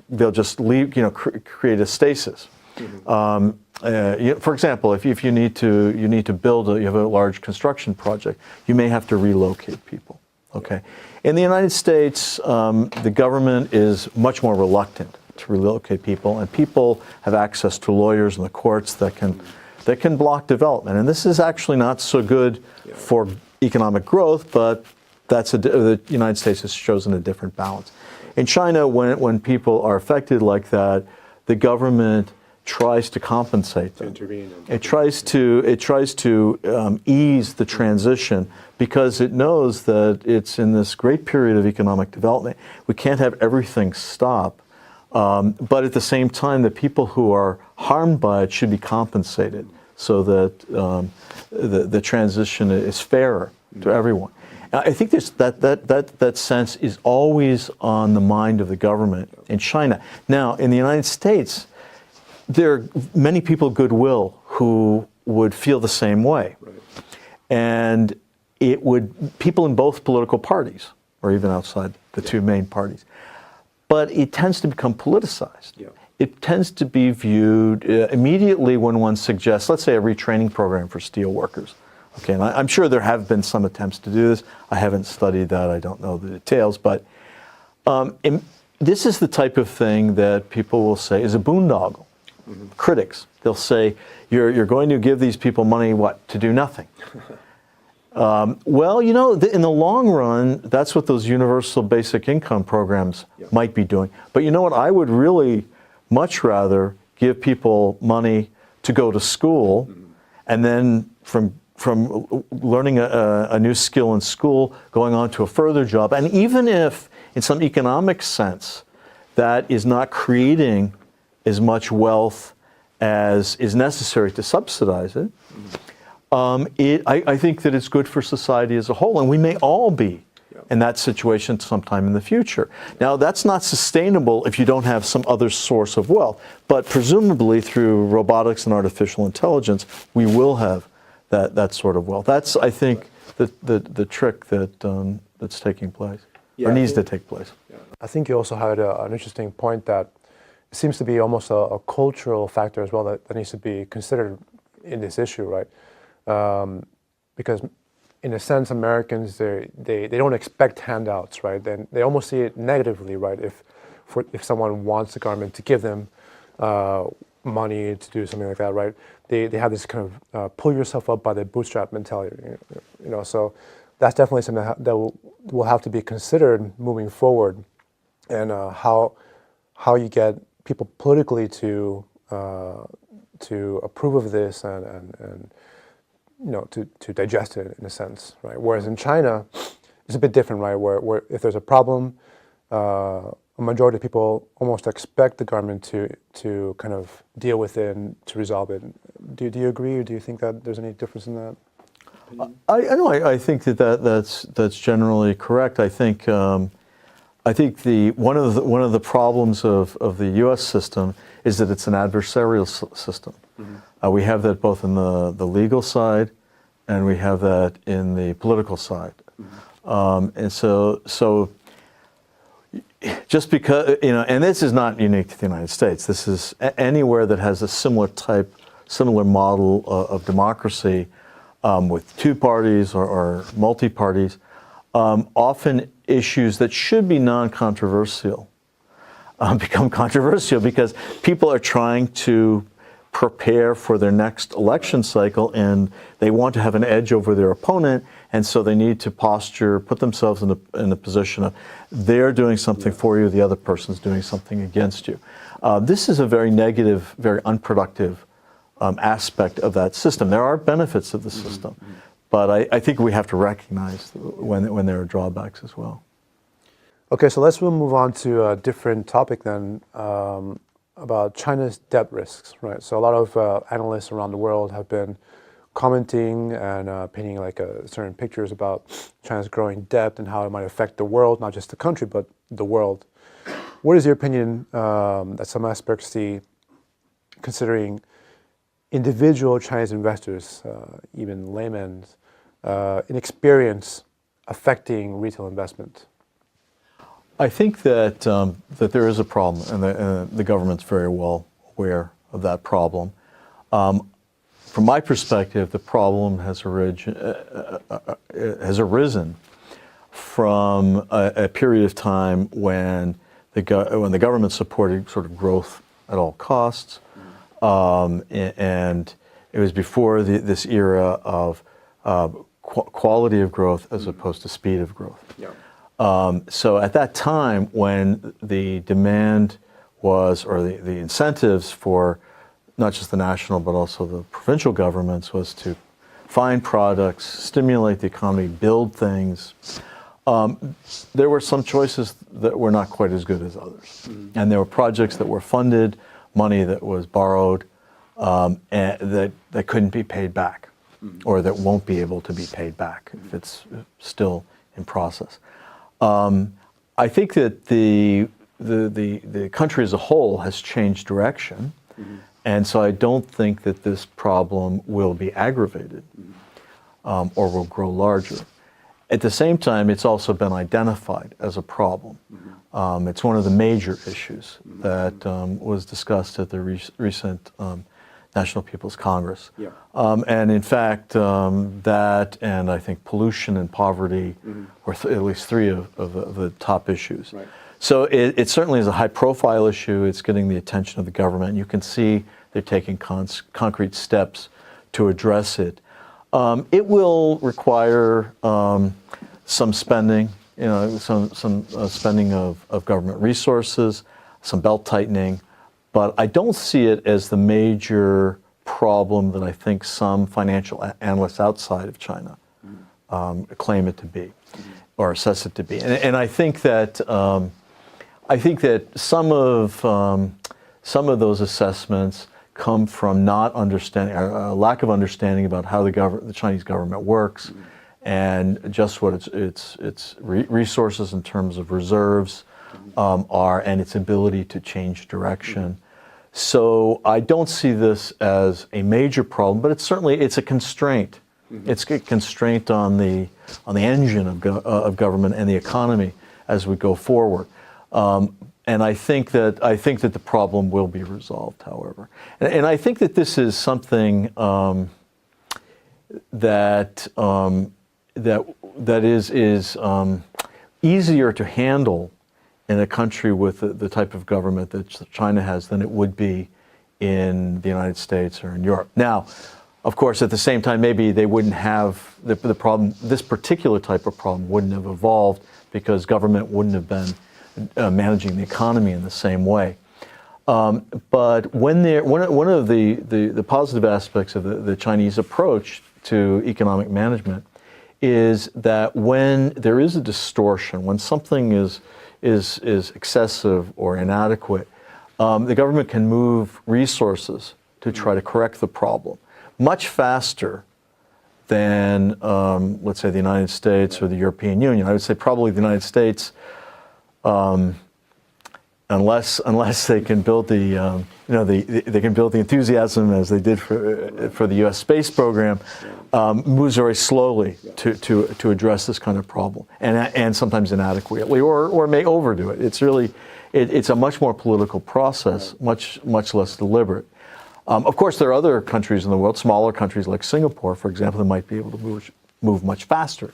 they'll just leave, create a stasis. For example, if you need to build you have a large construction project, you may have to relocate people. Okay, in the United States, the government is much more reluctant to relocate people, and people have access to lawyers in the courts that can block development. And this is actually not so good for economic growth, but the United States has chosen a different balance. In China, when people are affected like that, the government tries to compensate them. It tries to ease the transition because it knows that it's in this great period of economic development. We can't have everything stop, but at the same time, the people who are harmed by it should be compensated so that the transition is fairer to everyone. I think that sense is always on the mind of the government in China. Now, in the United States, there are many people of goodwill who would feel the same way. Right. And people in both political parties, or even outside the two main parties. But it tends to become politicized. Yeah. It tends to be viewed immediately when one suggests, let's say, a retraining program for steel workers. Okay, and I'm sure there have been some attempts to do this. I haven't studied that. I don't know the details. But this is the type of thing that people will say is a boondoggle. Critics, they'll say, you're going to give these people money, what, to do nothing? Well, in the long run, that's what those universal basic income programs might be doing. But you know what? I would really much rather give people money to go to school, and then from learning a new skill in school, going on to a further job. And even if, in some economic sense, that is not creating as much wealth as is necessary to subsidize it, I think that it's good for society as a whole, and we may all be in that situation sometime in the future. Now, that's not sustainable if you don't have some other source of wealth, but presumably through robotics and artificial intelligence, we will have that sort of wealth. That's, I think, the trick that's taking place, or needs to take place. I think you also had an interesting point that it seems to be almost a cultural factor as well that needs to be considered in this issue, right? Because in a sense, Americans, they don't expect handouts, right? Then they almost see it negatively, right? If someone wants the government to give them money to do something like that, right? They have this kind of pull yourself up by the bootstrap mentality, So that's definitely something that will have to be considered moving forward, and how you get people politically to approve of this and to digest it in a sense, right? Whereas in China, it's a bit different, right? Where if there's a problem, a majority of people almost expect the government to kind of deal with it and to resolve it. Do you agree, or do you think that there's any difference in that? I think that's generally correct. I think one of the problems of the U.S. system is that it's an adversarial system. We have that both in the legal side, and we have that in the political side. And so just because, and this is not unique to the United States. This is anywhere that has a similar model of democracy with two parties or multi-parties. Often issues that should be non-controversial become controversial because people are trying to prepare for their next election cycle, and they want to have an edge over their opponent, and so they need to put themselves in a position of they're doing something for you, the other person's doing something against you. This is a very negative, very unproductive aspect of that system. There are benefits of the system, But I think we have to recognize when there are drawbacks as well. Okay, so let's move on to a different topic then, about China's debt risks, right? So a lot of analysts around the world have been commenting and painting like certain pictures about China's growing debt and how it might affect the world, not just the country, but the world. What is your opinion that some experts see considering individual Chinese investors, even laymen, inexperience affecting retail investment? I think that that there is a problem, and the government's very well aware of that problem. From my perspective, the problem has arisen from a period of time when the government supported sort of growth at all costs, and it was before this era of quality of growth as opposed to speed of growth. Yeah. So at that time, when the demand was, or the incentives for not just the national but also the provincial governments was to find products, stimulate the economy, build things, there were some choices that were not quite as good as others. Mm-hmm. And there were projects that were funded, money that was borrowed, and that couldn't be paid back, or that won't be able to be paid back if it's still in process. I think that the country as a whole has changed direction, and so I don't think that this problem will be aggravated or will grow larger. At the same time, it's also been identified as a problem. It's one of the major issues that was discussed at the recent National People's Congress. Yeah. And in fact, that and I think pollution and poverty were at least three of the top issues. Right. So it certainly is a high-profile issue. It's getting the attention of the government. You can see they're taking concrete steps to address it. It will require some spending, some spending of government resources, some belt tightening, but I don't see it as the major problem that I think some financial analysts outside of China claim it to be, or assess it to be. And I think that some of those assessments come from not understanding, a lack of understanding about how the Chinese government works, and just what its resources in terms of reserves are, and its ability to change direction. So I don't see this as a major problem, but it's a constraint. It's a constraint on the engine of government and the economy as we go forward. And I think that the problem will be resolved, however. And I think that this is something that is easier to handle in a country with the type of government that China has than it would be in the United States or in Europe. Now, of course, at the same time, maybe they wouldn't have the problem. This particular type of problem wouldn't have evolved because government wouldn't have been managing the economy in the same way. But one of the positive aspects of the Chinese approach to economic management is that when there is a distortion, when something is excessive or inadequate, the government can move resources to try to correct the problem much faster than, let's say, the United States or the European Union. I would say probably the United States, unless they can build they can build the enthusiasm as they did for the U.S. space program, moves very slowly to address this kind of problem, and sometimes inadequately or may overdo it. It's a much more political process, much less deliberate. Of course, there are other countries in the world, smaller countries like Singapore, for example, that might be able to move much faster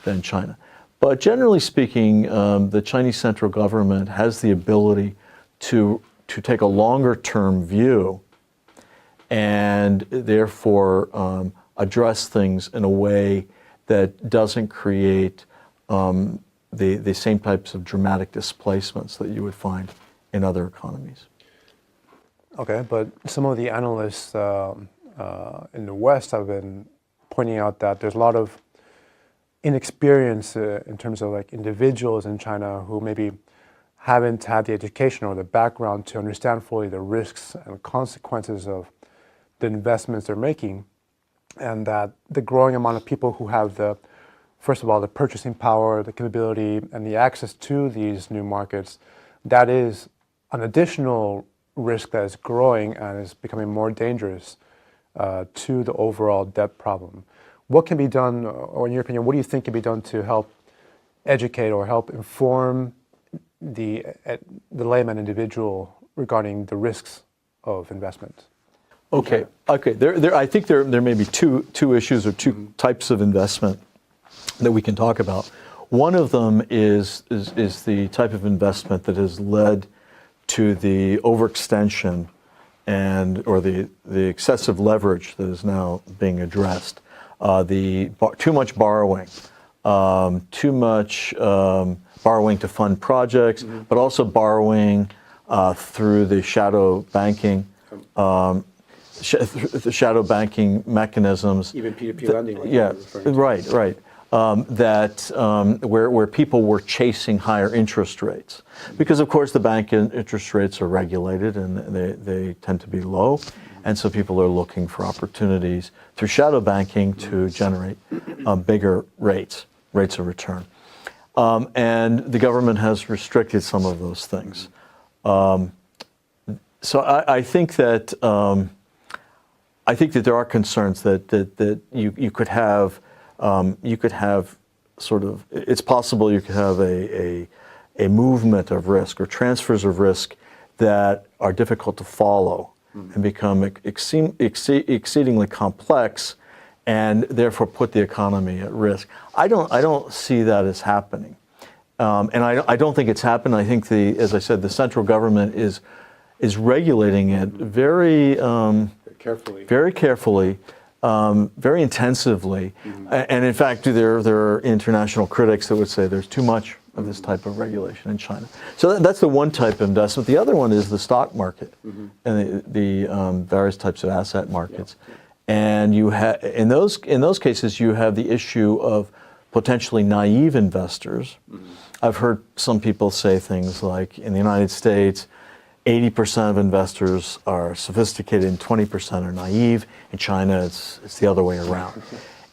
than China. But generally speaking, the Chinese central government has the ability to take a longer-term view and therefore address things in a way that doesn't create the same types of dramatic displacements that you would find in other economies. Okay, but some of the analysts in the West have been pointing out that there's a lot of inexperience in terms of like individuals in China who maybe haven't had the education or the background to understand fully the risks and consequences of the investments they're making, and that the growing amount of people who have first of all, the purchasing power, the capability, and the access to these new markets, that is an additional risk that is growing and is becoming more dangerous to the overall debt problem. What can be done, or in your opinion, what do you think can be done to help educate or help inform the layman individual regarding the risks of investment? Okay. I think there may be two issues or two types of investment that we can talk about. One of them is the type of investment that has led to the overextension or the excessive leverage that is now being addressed. Too much borrowing, borrowing to fund projects, but also borrowing through the shadow banking. The shadow banking mechanisms. Even P2P lending. Like yeah, right. Where people were chasing higher interest rates, because of course the bank interest rates are regulated and they tend to be low, and so people are looking for opportunities through shadow banking to generate bigger rates of return, and the government has restricted some of those things. So I think that there are concerns that you could have sort of, it's possible you could have a movement of risk or transfers of risk that are difficult to follow and become exceedingly complex, and therefore put the economy at risk. I don't see that as happening, and I don't think it's happened. I think as I said, the central government is regulating it very carefully, very intensively, and in fact, there are international critics that would say there's too much of this type of regulation in China. So that's the one type of investment. The other one is the stock market and the various types of asset markets. And you have in those cases you have the issue of potentially naive investors. I've heard some people say things like, in the United States, 80% of investors are sophisticated and 20% are naive. In China, it's the other way around.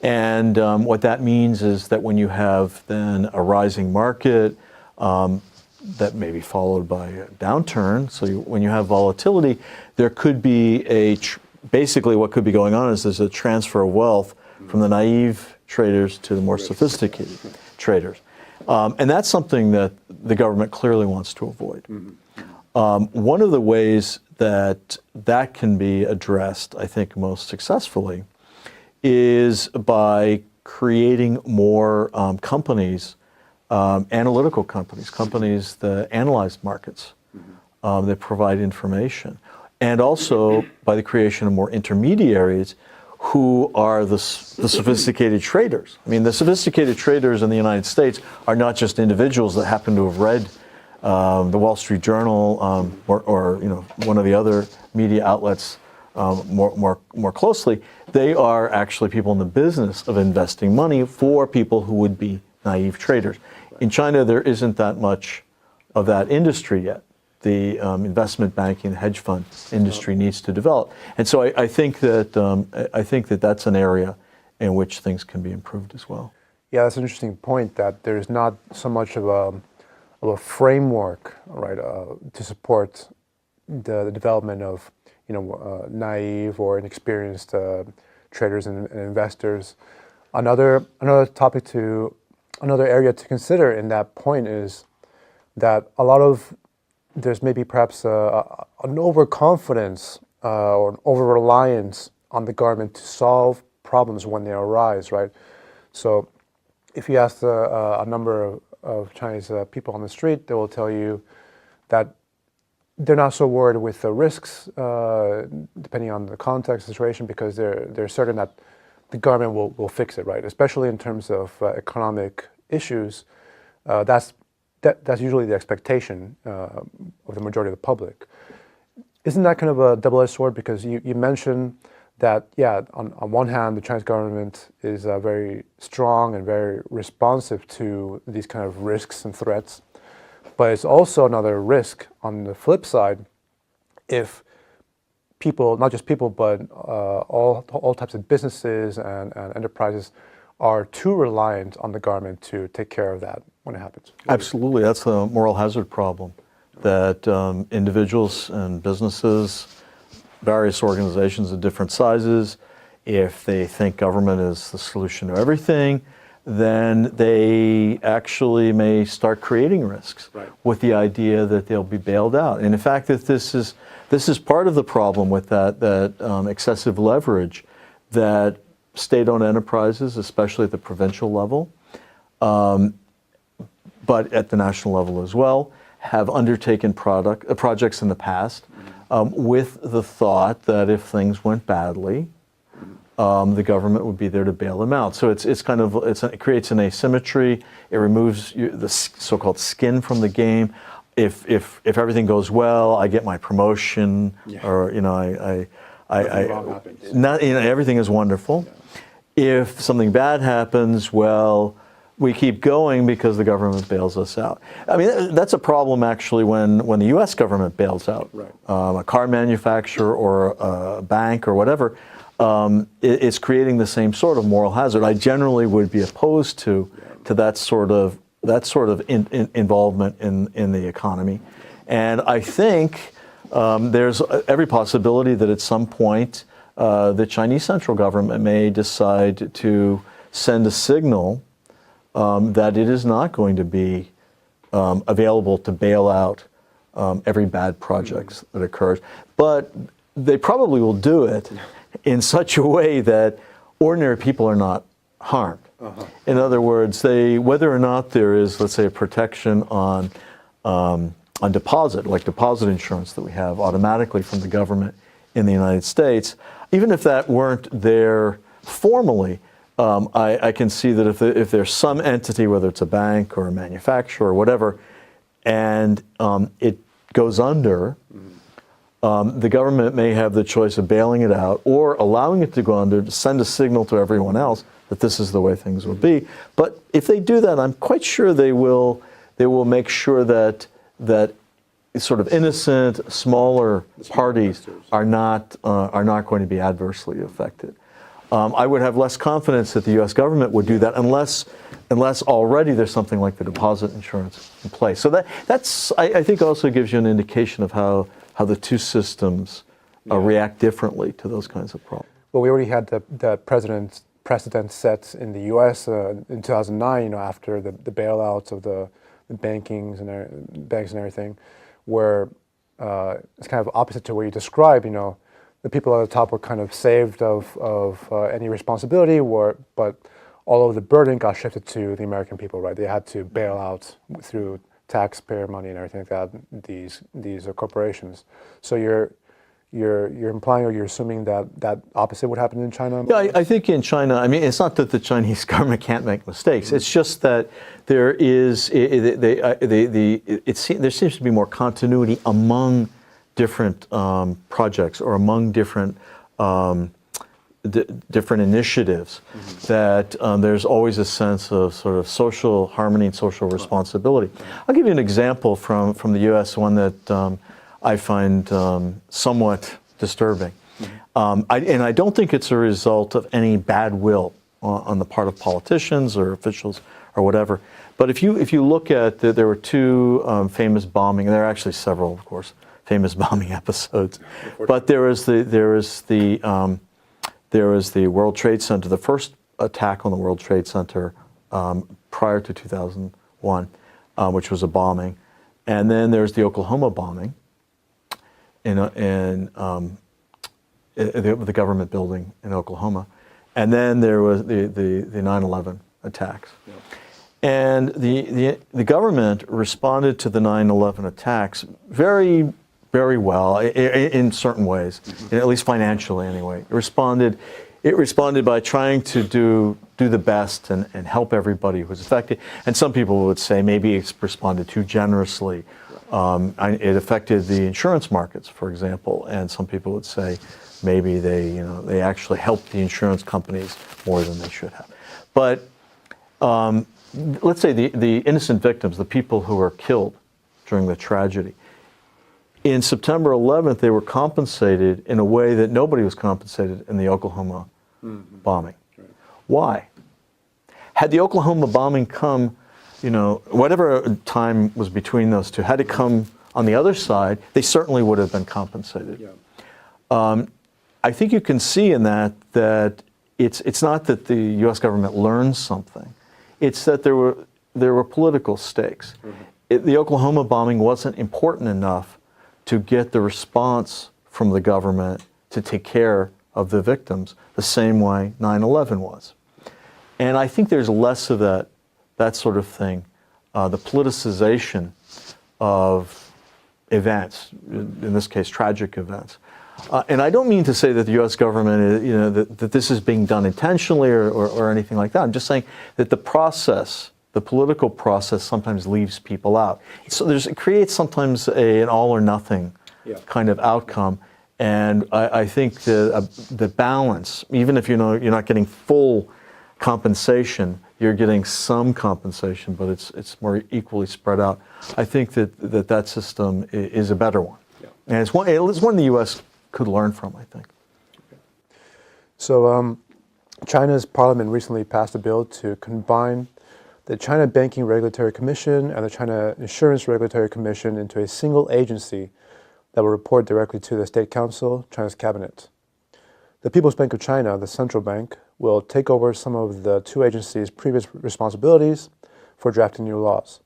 And what that means is that when you have then a rising market that may be followed by a downturn, so when you have volatility, there could be basically what could be going on is there's a transfer of wealth from the naive traders to the more sophisticated traders. And that's something that the government clearly wants to avoid. One of the ways that can be addressed, I think, most successfully is by creating more companies, analytical companies that analyze markets, that provide information, and also by the creation of more intermediaries who are the sophisticated traders. I mean, the sophisticated traders in the United States are not just individuals that happen to have read the Wall Street Journal or one of the other media outlets more closely. They are actually people in the business of investing money for people who would be naive traders. In China, there isn't that much of that industry yet. The investment banking, hedge fund industry needs to develop, and so I think that that's an area in which things can be improved as well. Yeah, that's an interesting point. That there's not so much of a framework, right, to support the development of naive or inexperienced traders and investors. Another area to consider in that point is that there's maybe perhaps an overconfidence or an over-reliance on the government to solve problems when they arise, right? So if you ask a number of Chinese people on the street, they will tell you that they're not so worried with the risks, depending on the context situation, because they're certain that the government will fix it, right? Especially in terms of economic issues, that's usually the expectation of the majority of the public. Isn't that kind of a double-edged sword? Because you mentioned that, yeah, on one hand, the Chinese government is very strong and very responsive to these kind of risks and threats. But it's also another risk on the flip side if people, not just people, but all types of businesses and enterprises are too reliant on the government to take care of that when it happens. Absolutely. That's a moral hazard problem that individuals and businesses, various organizations of different sizes, if they think government is the solution to everything, then they actually may start creating risks with the idea that they'll be bailed out. And in fact, that this is part of the problem with that excessive leverage that state-owned enterprises, especially at the provincial level, but at the national level as well, have undertaken projects in the past with the thought that if things went badly, the government would be there to bail them out. So it creates an asymmetry. It removes the so-called skin from the game. If everything goes well, I get my promotion, or everything is wonderful. Yeah. If something bad happens, well, we keep going because the government bails us out. I mean, that's a problem actually when the U.S. government bails out a car manufacturer or a bank or whatever. It's creating the same sort of moral hazard. I generally would be opposed to that sort of involvement in the economy, and I think there's every possibility that at some point the Chinese central government may decide to send a signal that it is not going to be available to bail out every bad project that occurs, but they probably will do it in such a way that ordinary people are not harmed. In other words, whether or not there is, let's say, a protection on deposit, like deposit insurance that we have automatically from the government in the United States, even if that weren't there formally, I can see that if there's some entity, whether it's a bank or a manufacturer or whatever, and it goes under, the government may have the choice of bailing it out or allowing it to go under to send a signal to everyone else that this is the way things will be. But if they do that, I'm quite sure they will make sure that sort of innocent, smaller parties are not going to be adversely affected. I would have less confidence that the U.S. government would do that unless already there's something like the deposit insurance in place. So that's I think also gives you an indication of how the two systems react differently to those kinds of problems. Well, we already had the precedent set in the U.S. In 2009, after the bailouts of the banks and everything, where it's kind of opposite to what you describe. The people at the top were kind of saved of any responsibility, but all of the burden got shifted to the American people, right? They had to bail out through taxpayer money and everything like that these corporations. So you're implying, or you're assuming that opposite would happen in China? Yeah, I think in China, I mean, it's not that the Chinese government can't make mistakes. It's just that there seems to be more continuity among different projects or among different initiatives, that there's always a sense of sort of social harmony and social responsibility. I'll give you an example from the U.S., one that I find somewhat disturbing. And I don't think it's a result of any bad will on the part of politicians or officials or whatever. But if you look at there were two famous bombing, and there are actually several, of course, famous bombing episodes. But there was the World Trade Center, the first attack on the World Trade Center prior to 2001, which was a bombing, and then there's the Oklahoma bombing in the government building in Oklahoma, and then there was the 9/11 attacks. Yep. And the government responded to the 9/11 attacks very, very well in certain ways, at least financially anyway. It responded by trying to do the best and help everybody who was affected. And some people would say maybe it's responded too generously. It affected the insurance markets, for example, and some people would say maybe they actually helped the insurance companies more than they should have. But let's say the innocent victims, the people who were killed during the tragedy, in September 11th, they were compensated in a way that nobody was compensated in the Oklahoma bombing. Right. Why? Had the Oklahoma bombing come, whatever time was between those two, had it come on the other side, they certainly would have been compensated. Yeah. I think you can see in that it's not that the U.S. government learned something; it's that there were political stakes. Mm-hmm. The Oklahoma bombing wasn't important enough to get the response from the government to take care of the victims the same way 9/11 was. And I think there's less of that sort of thing, the politicization of events, in this case tragic events. And I don't mean to say that the U.S. government, that this is being done intentionally or anything like that. I'm just saying that the process, the political process, sometimes leaves people out. So it creates sometimes an all or nothing kind of outcome. And I think the balance, even if you're not getting full compensation, you're getting some compensation, but it's more equally spread out. I think that system is a better one. Yeah. And it's one the U.S. could learn from, I think. Okay. So China's parliament recently passed a bill to combine the China Banking Regulatory Commission and the China Insurance Regulatory Commission into a single agency that will report directly to the State Council, China's cabinet. The People's Bank of China, the central bank, will take over some of the two agencies' previous responsibilities for drafting new laws.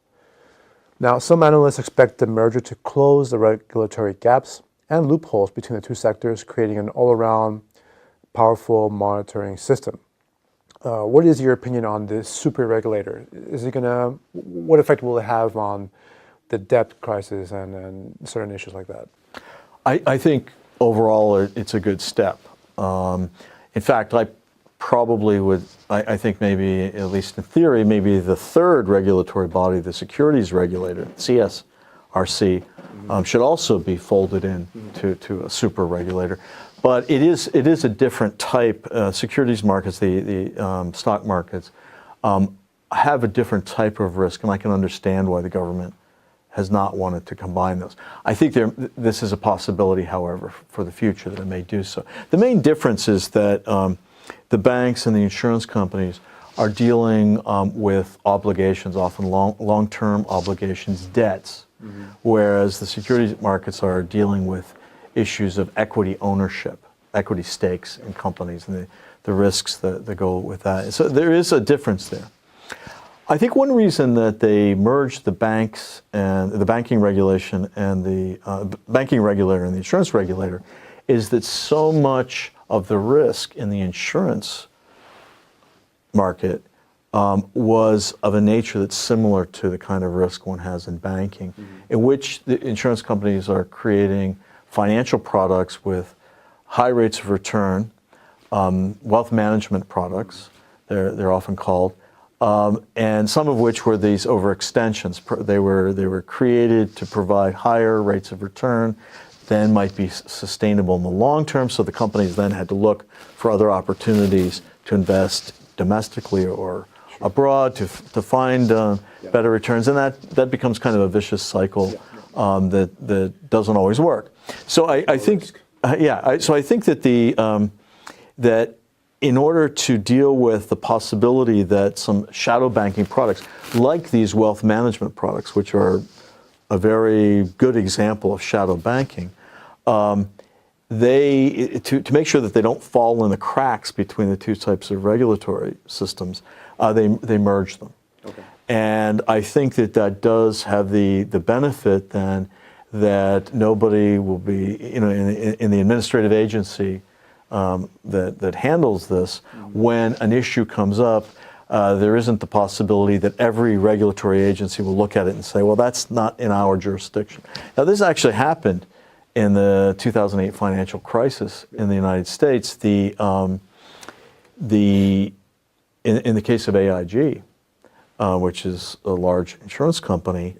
Now, some analysts expect the merger to close the regulatory gaps and loopholes between the two sectors, creating an all-around powerful monitoring system. What is your opinion on this super regulator? What effect will it have on the debt crisis and certain issues like that? I think overall it's a good step. In fact, I probably would, I think maybe, at least in theory, maybe the third regulatory body, the securities regulator, CSRC, should also be folded in to a super regulator. But it is a different type. Securities markets, the stock markets, have a different type of risk, and I can understand why the government has not wanted to combine those. I think this is a possibility, however, for the future that it may do so. The main difference is that the banks and the insurance companies are dealing with obligations, often long-term obligations, debts, whereas the securities markets are dealing with issues of equity ownership, equity stakes in companies, and the risks that go with that. So there is a difference there. I think one reason that they merged the banks and the banking regulation and the banking regulator and the insurance regulator is that so much of the risk in the insurance market was of a nature that's similar to the kind of risk one has in banking, in which the insurance companies are creating financial products with high rates of return, wealth management products, they're often called, and some of which were these overextensions. They were created to provide higher rates of return than might be sustainable in the long term, so the companies then had to look for other opportunities to invest domestically or abroad to find better returns, and that becomes kind of a vicious cycle that doesn't always work. So I think, so I think that that in order to deal with the possibility that some shadow banking products, like these wealth management products, which are a very good example of shadow banking, to make sure that they don't fall in the cracks between the two types of regulatory systems, they merge them. Okay. And I think that does have the benefit then that nobody will be, in the administrative agency that handles this, when an issue comes up, there isn't the possibility that every regulatory agency will look at it and say, well, that's not in our jurisdiction. Now, this actually happened in the 2008 financial crisis in the United States. In the case of AIG, which is a large insurance company,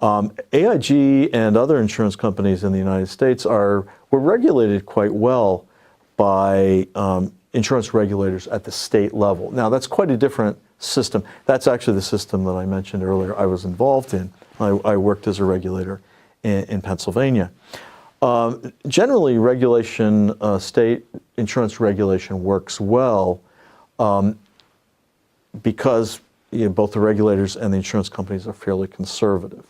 AIG and other insurance companies in the United States were regulated quite well by insurance regulators at the state level. Now, that's quite a different system. That's actually the system that I mentioned earlier I was involved in. I worked as a regulator in Pennsylvania. Generally, regulation, state insurance regulation works well because both the regulators and the insurance companies are fairly conservative.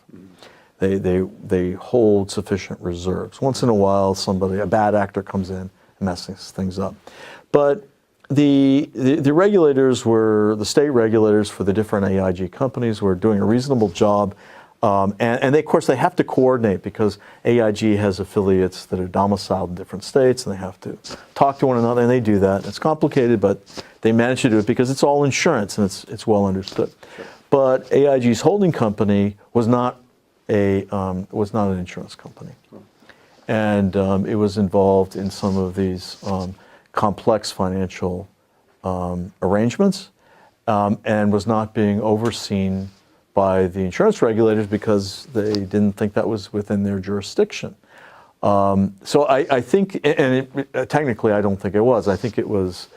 They hold sufficient reserves. Once in a while, a bad actor comes in and messes things up. But the regulators the state regulators for the different AIG companies were doing a reasonable job. And of course, they have to coordinate because AIG has affiliates that are domiciled in different states, and they have to talk to one another, and they do that. It's complicated, but they manage to do it because it's all insurance, and it's well understood. Sure. But AIG's holding company was not an insurance company, and it was involved in some of these complex financial arrangements, and was not being overseen by the insurance regulators because they didn't think that was within their jurisdiction. So I think, and technically I don't think it was. I think it was,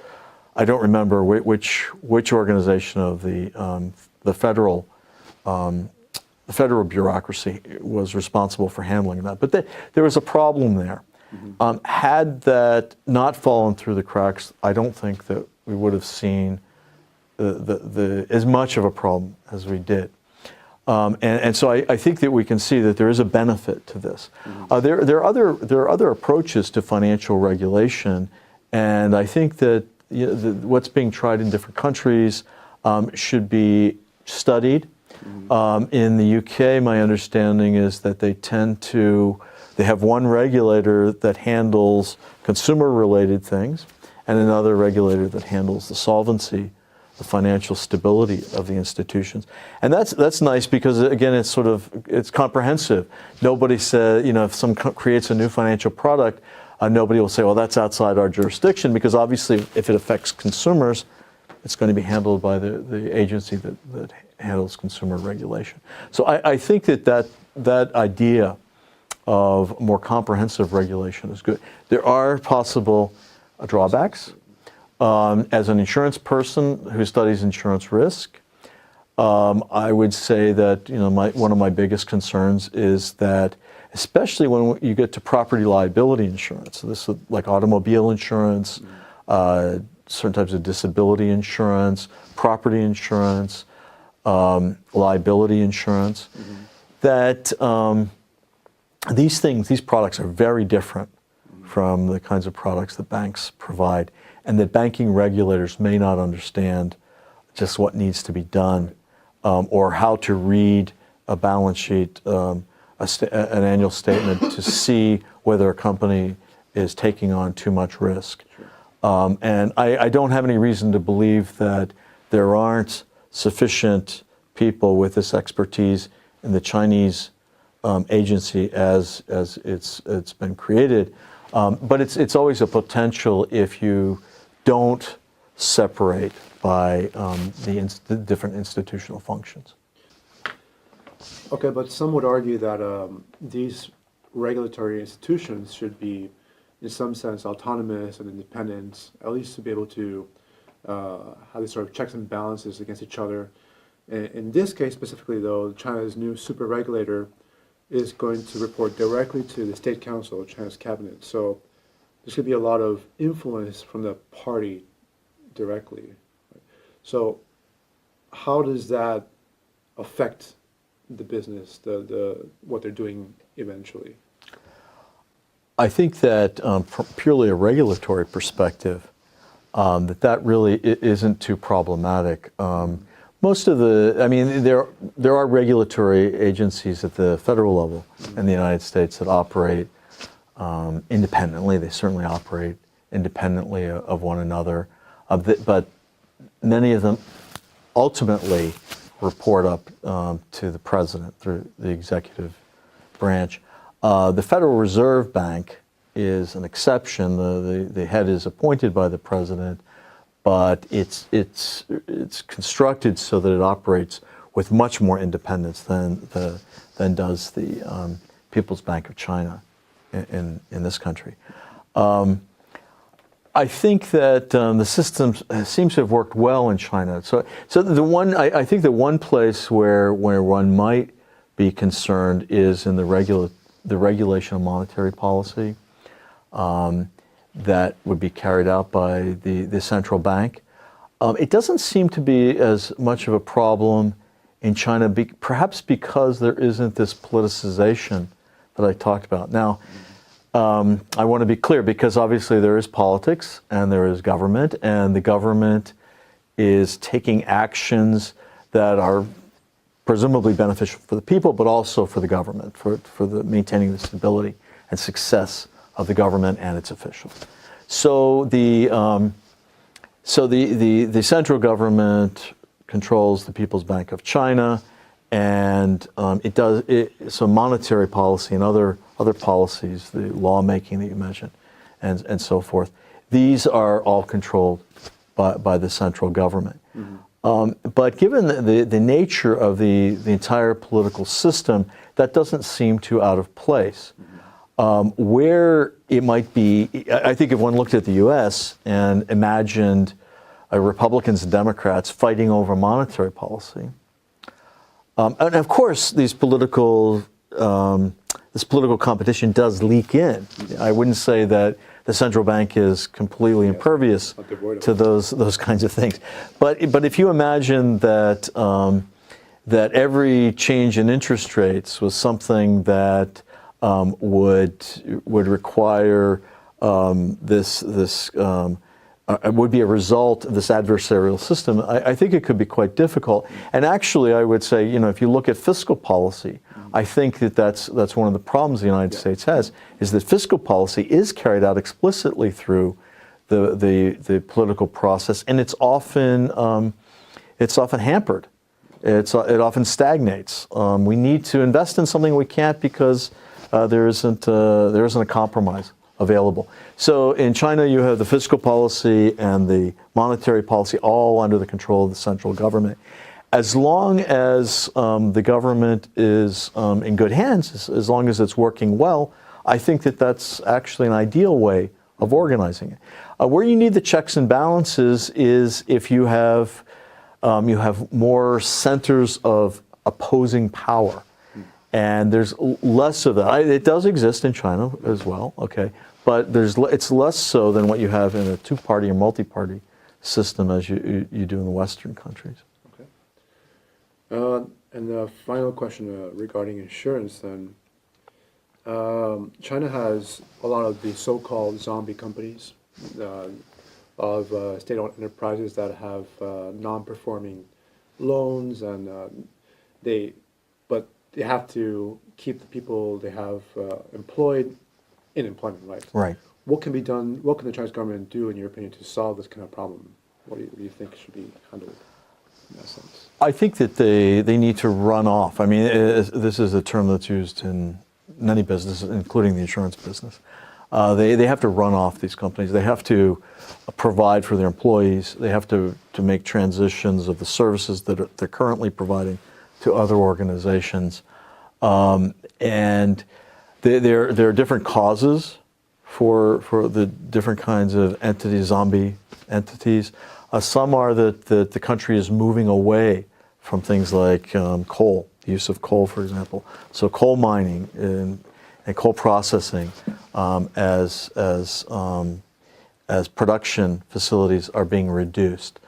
I don't remember which organization of the federal bureaucracy was responsible for handling that. But there was a problem there. Mm-hmm. Had that not fallen through the cracks, I don't think that we would have seen as much of a problem as we did. And so I think that we can see that there is a benefit to this. Mm-hmm. There are other approaches to financial regulation, and I think that what's being tried in different countries should be studied. Mm-hmm. In the UK, my understanding is that they have one regulator that handles consumer-related things, and another regulator that handles the solvency, the financial stability of the institutions. And that's nice because, again, it's comprehensive. Nobody says, if someone creates a new financial product, nobody will say, well, that's outside our jurisdiction, because obviously if it affects consumers, it's going to be handled by the agency that handles consumer regulation. So I think that idea of more comprehensive regulation is good. There are possible drawbacks. As an insurance person who studies insurance risk, I would say that one of my biggest concerns is that, especially when you get to property liability insurance, so this is like automobile insurance, certain types of disability insurance, property insurance, liability insurance, mm-hmm. that these products are very different from the kinds of products that banks provide, and that banking regulators may not understand just what needs to be done, or how to read a balance sheet, an annual statement to see whether a company is taking on too much risk. Sure. And I don't have any reason to believe that there aren't sufficient people with this expertise in the Chinese agency as it's been created. But it's always a potential if you don't separate by the different institutional functions. Okay, but some would argue that these regulatory institutions should be, in some sense, autonomous and independent, at least to be able to have these sort of checks and balances against each other. In this case specifically, though, China's new super regulator is going to report directly to the State Council, China's cabinet. So there's going to be a lot of influence from the party directly. So how does that affect the business, the what they're doing eventually? I think that from purely a regulatory perspective, that really isn't too problematic. Most of there are regulatory agencies at the federal level in the United States that operate independently. They certainly operate independently of one another, but many of them ultimately report up to the president through the executive branch. The Federal Reserve Bank is an exception. The head is appointed by the president, but it's constructed so that it operates with much more independence than does the People's Bank of China in this country. I think that the system seems to have worked well in China. So I think the one place where one might be concerned is in the regulation of monetary policy that would be carried out by the central bank. It doesn't seem to be as much of a problem in China, perhaps because there isn't this politicization that I talked about. Now, I want to be clear, because obviously there is politics and there is government, and the government is taking actions that are presumably beneficial for the people, but also for the government, for the maintaining the stability and success of the government and its officials. So the central government controls the People's Bank of China, and so monetary policy and other policies, the lawmaking that you mentioned, and so forth, these are all controlled by the central government. But given the nature of the entire political system, that doesn't seem too out of place. Where it might be, I think if one looked at the U.S. and imagined Republicans and Democrats fighting over monetary policy, and of course this political competition does leak in. I wouldn't say that the central bank is completely impervious to those kinds of things. But if you imagine that that every change in interest rates was something that would require would be a result of this adversarial system, I think it could be quite difficult. And actually, I would say, if you look at fiscal policy, I think that's one of the problems the United States has, is that fiscal policy is carried out explicitly through the political process, and it's often hampered. It often stagnates. We need to invest in something we can't because there isn't a compromise available. So in China, you have the fiscal policy and the monetary policy all under the control of the central government. As long as the government is in good hands, as long as it's working well, I think that's actually an ideal way of organizing it. Where you need the checks and balances is if you have more centers of opposing power. And there's less of that. It does exist in China as well, okay, but it's less so than what you have in a two-party or multi-party system as you do in the Western countries. Okay. And the final question regarding insurance then. China has a lot of the so-called zombie companies, of state-owned enterprises that have non-performing loans, and they have to keep the people they have employed in employment, right? Right. What can be done? What can the Chinese government do, in your opinion, to solve this kind of problem? What do you think should be handled in that sense? I think that they need to run off. I mean, this is a term that's used in many businesses, including the insurance business. They have to run off these companies. They have to provide for their employees. They have to make transitions of the services that they're currently providing to other organizations. And there are different causes for the different kinds of entities, zombie entities. Some are that the country is moving away from things like coal, the use of coal, for example. So coal mining and coal processing as production facilities are being reduced.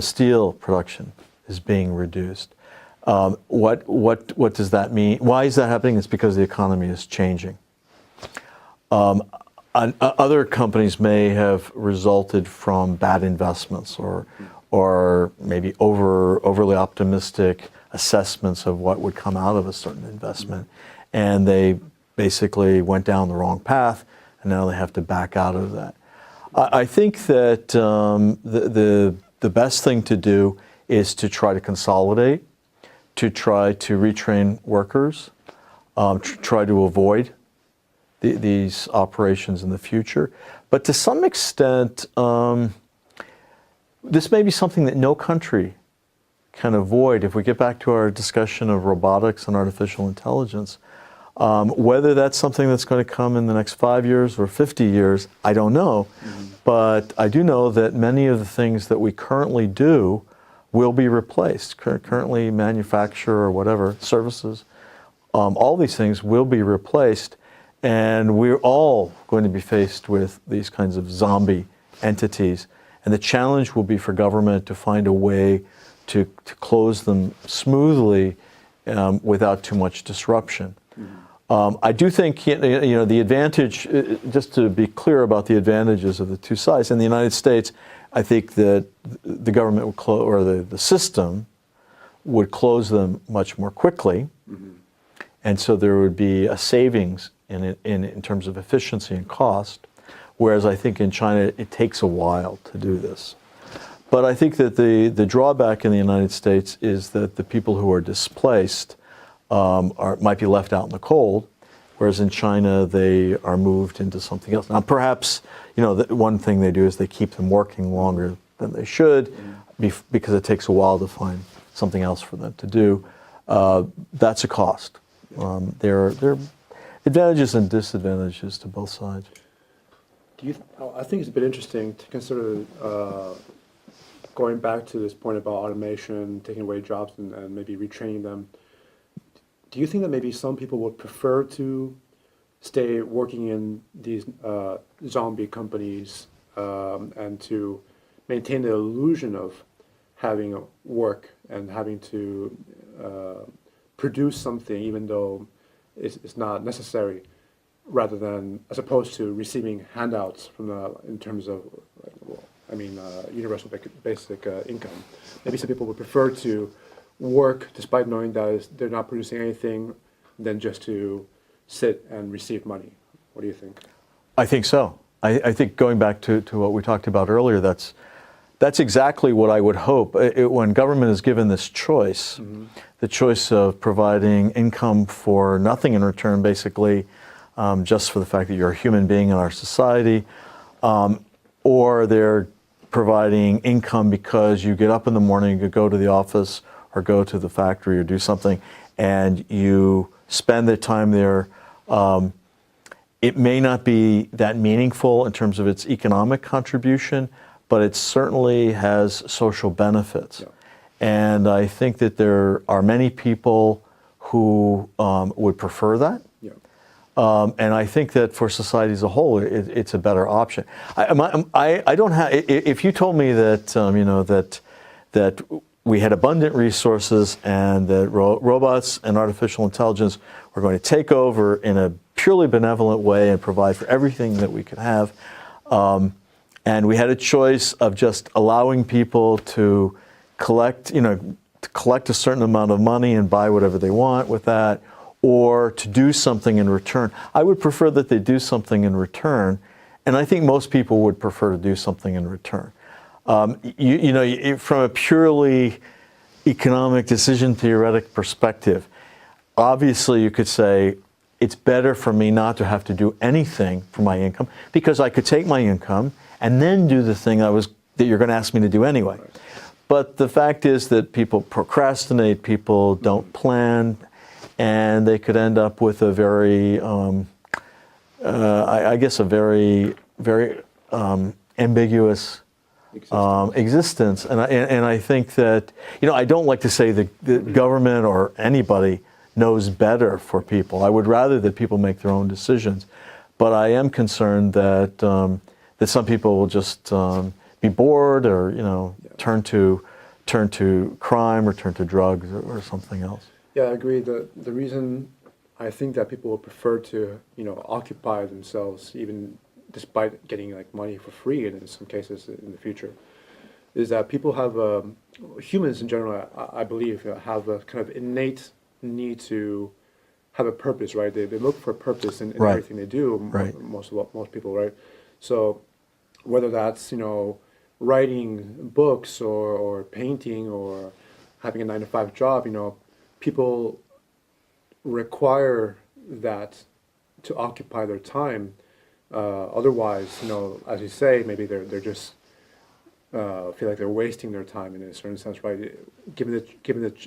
Steel production is being reduced. What does that mean? Why is that happening? It's because the economy is changing. Other companies may have resulted from bad investments or maybe overly optimistic assessments of what would come out of a certain investment, and they basically went down the wrong path, and now they have to back out of that. I think that the best thing to do is to try to consolidate, to try to retrain workers, try to avoid these operations in the future. But to some extent, this may be something that no country can avoid. If we get back to our discussion of robotics and artificial intelligence, Whether that's something that's going to come in the next 5 years or 50 years, I don't know. But I do know that many of the things that we currently do will be replaced. Currently manufacture or whatever, services, all these things will be replaced. And we're all going to be faced with these kinds of zombie entities. And the challenge will be for government to find a way to close them smoothly without too much disruption. I do think, the advantage, just to be clear about the advantages of the two sides, in the United States, I think that the government would close, or the system would close them much more quickly. And so there would be a savings in terms of efficiency and cost, whereas I think in China it takes a while to do this. But I think that the drawback in the United States is that the people who are displaced might be left out in the cold, whereas in China they are moved into something else. Now perhaps, one thing they do is they keep them working longer than they should because it takes a while to find something else for them to do. That's a cost. There are advantages and disadvantages to both sides. I think it's a bit interesting to consider going back to this point about automation, taking away jobs and maybe retraining them. Do you think that maybe some people would prefer to stay working in these zombie companies and to maintain the illusion of having work and having to produce something even though it's not necessary, rather than, as opposed to receiving handouts from in terms of, universal basic income? Maybe some people would prefer to work despite knowing that they're not producing anything than just to sit and receive money. What do you think? I think so. I think going back to what we talked about earlier, that's exactly what I would hope. When government is given this choice, the choice of providing income for nothing in return, basically, just for the fact that you're a human being in our society, or they're providing income because you get up in the morning, you go to the office or go to the factory or do something, and you spend the time there. It may not be that meaningful in terms of its economic contribution, but it certainly has social benefits. Yeah. And I think that there are many people who would prefer that. Yeah. And I think that for society as a whole, it's a better option. I don't have. If you told me that that we had abundant resources and that robots and artificial intelligence were going to take over in a purely benevolent way and provide for everything that we could have, and we had a choice of just allowing people to collect a certain amount of money and buy whatever they want with that, or to do something in return. I would prefer that they do something in return, and I think most people would prefer to do something in return. From a purely economic decision theoretic perspective, obviously you could say it's better for me not to have to do anything for my income, because I could take my income and then do the thing that you're going to ask me to do anyway. Right. But the fact is that people procrastinate, people don't plan, and they could end up with a very, very ambiguous existence. And I think that, I don't like to say that the government or anybody knows better for people. I would rather that people make their own decisions. But I am concerned that that some people will just be bored, or turn to crime or turn to drugs or something else. Yeah, I agree. The reason I think that people would prefer to occupy themselves, even despite getting money for free in some cases in the future, is that people have humans in general, I believe, have a kind of innate need to have a purpose, right? They look for a purpose in Right. everything they do. Right. Most people, right? So whether that's writing books or painting or having a 9-to-5 job, people require that to occupy their time. Otherwise, as you say, maybe they're just feel like they're wasting their time in a certain sense, right? Given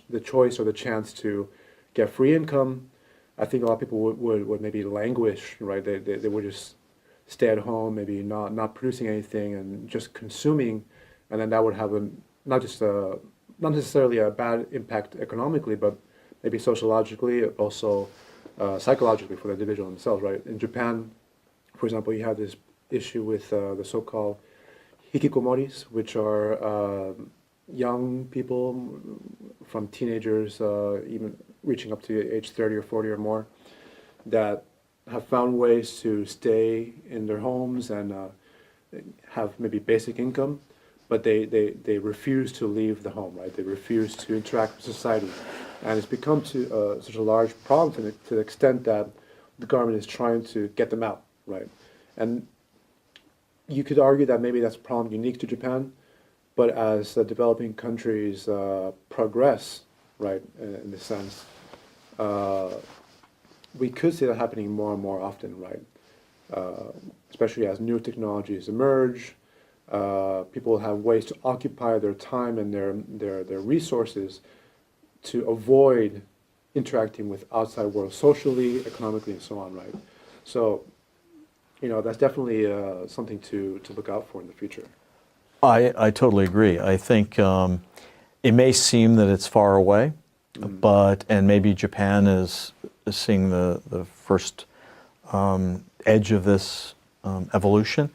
the choice or the chance to get free income, I think a lot of people would maybe languish, right? They would just stay at home, maybe not producing anything and just consuming, and then that would have not necessarily a bad impact economically, but maybe sociologically, also psychologically for the individual themselves, right? In Japan, for example, you have this issue with the so-called hikikomoris, which are young people from teenagers, even reaching up to age 30 or 40 or more, that have found ways to stay in their homes and have maybe basic income, but they refuse to leave the home, right? They refuse to interact with society. And it's become such a large problem to the extent that the government is trying to get them out, right? And you could argue that maybe that's a problem unique to Japan, but as the developing countries progress, right, in this sense, we could see that happening more and more often, right? Especially as new technologies emerge, people have ways to occupy their time and their resources to avoid interacting with outside world socially, economically, and so on, right? So, that's definitely something to look out for in the future. I totally agree. I think it may seem that it's far away, and maybe Japan is seeing the first edge of this evolution.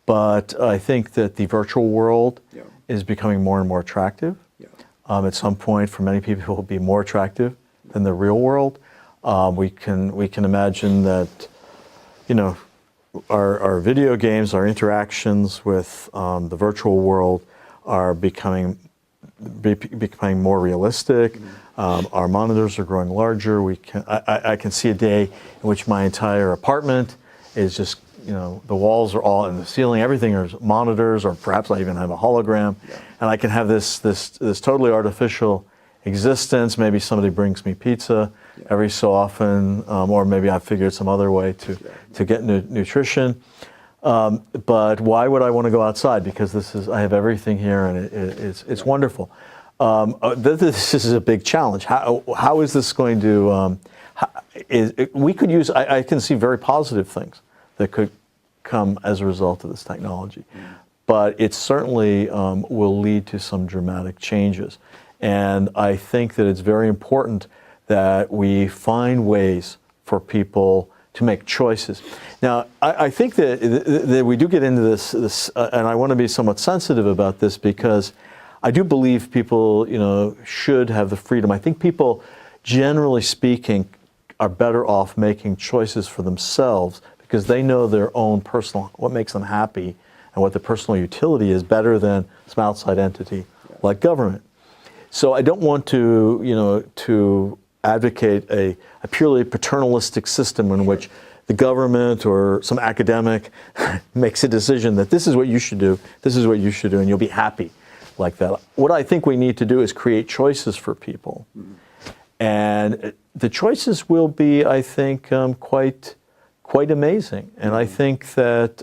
But I think that the virtual world is becoming more and more attractive. Yeah. At some point, for many people, it will be more attractive than the real world. We can imagine that, our video games, our interactions with the virtual world are becoming more realistic. Our monitors are growing larger. I can see a day in which my entire apartment is just, the walls are all in the ceiling, everything is monitors, or perhaps I even have a hologram, and I can have this totally artificial existence. Maybe somebody brings me pizza every so often, or maybe I figured some other way to get nutrition. But why would I want to go outside? Because I have everything here, and it's wonderful. This is a big challenge. How is this going to? We could use. I can see very positive things that could come as a result of this technology, but it certainly will lead to some dramatic changes. And I think that it's very important that we find ways for people to make choices. Now, I think that we do get into this, and I want to be somewhat sensitive about this because I do believe people, should have the freedom. I think people, generally speaking, are better off making choices for themselves because they know their own what makes them happy and what the personal utility is better than some outside entity like government. So I don't want to advocate a purely paternalistic system in which the government or some academic makes a decision that this is what you should do, and you'll be happy like that. What I think we need to do is create choices for people. And the choices will be, I think, quite amazing. And I think that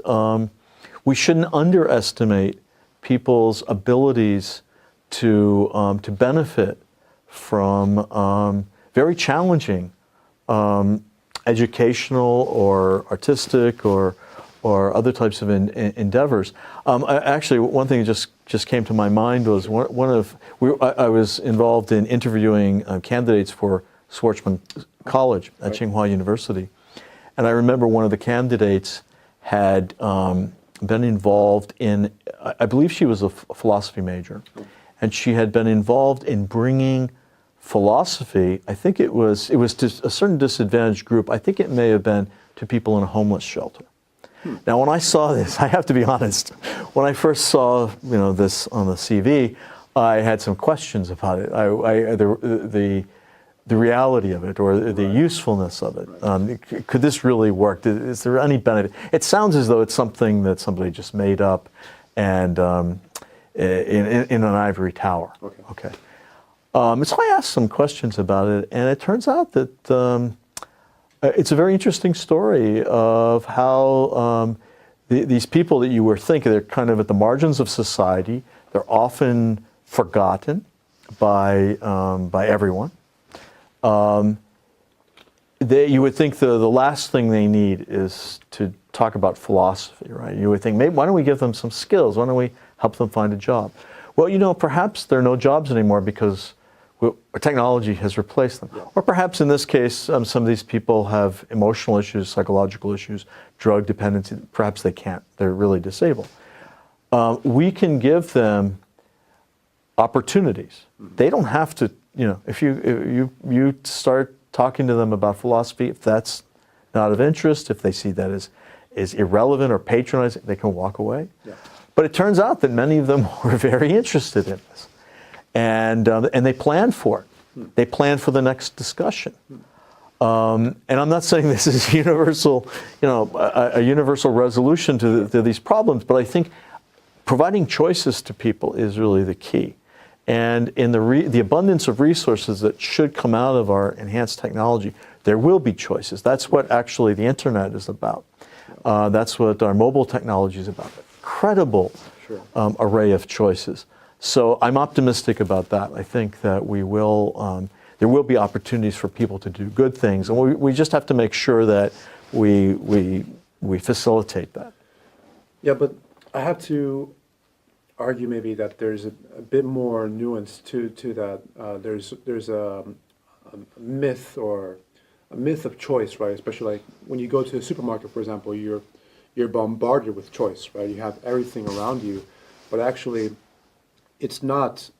we shouldn't underestimate people's abilities to benefit from very challenging educational or artistic or other types of endeavors. Actually, one thing just came to my mind was I was involved in interviewing candidates for Schwarzman College at Tsinghua University, and I remember one of the candidates had been involved in, I believe she was a philosophy major, and she had been involved in bringing philosophy, I think it was to a certain disadvantaged group. I think it may have been to people in a homeless shelter. Now, when I saw this, I have to be honest, when I first saw this on the CV, I had some questions about it. The reality of it, or the usefulness of it. Could this really work? Is there any benefit? It sounds as though it's something that somebody just made up and in an ivory tower. Okay. So I asked some questions about it, and it turns out that it's a very interesting story of how these people that you were thinking, they're kind of at the margins of society. They're often forgotten by everyone. you would think the last thing they need is to talk about philosophy, right? You would think, maybe why don't we give them some skills? Why don't we help them find a job? Well, perhaps there are no jobs anymore because technology has replaced them. Yeah. Or perhaps in this case, some of these people have emotional issues, psychological issues, drug dependency. Perhaps they can't. They're really disabled. We can give them opportunities. They don't have to, if you start talking to them about philosophy, if that's not of interest, if they see that as irrelevant or patronizing, they can walk away. Yeah. But it turns out that many of them were very interested in this. And they plan for it. They plan for the next discussion. And I'm not saying this is universal, a universal resolution to these problems, but I think providing choices to people is really the key. And in the abundance of resources that should come out of our enhanced technology, there will be choices. That's what actually the internet is about. That's what our mobile technology is about. Incredible array of choices. So I'm optimistic about that. I think that there will be opportunities for people to do good things, and we just have to make sure that we facilitate that. Yeah, but I have to argue maybe that there's a bit more nuance to that. There's a myth or a myth of choice, right? Especially like when you go to a supermarket, for example, you're bombarded with choice, right? You have everything around you, but actually it's not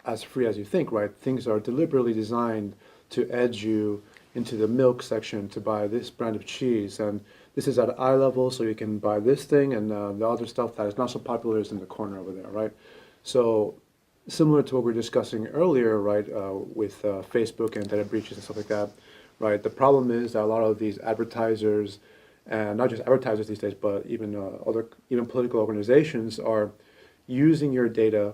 as free as you think, right? Things are deliberately designed to edge you into the milk section to buy this brand of cheese, and this is at eye level, so you can buy this thing, and the other stuff that is not so popular is in the corner over there, right? So similar to what we were discussing earlier, right, with Facebook and data breaches and stuff like that, right? The problem is that a lot of these advertisers, and not just advertisers these days, but even political organizations are using your data,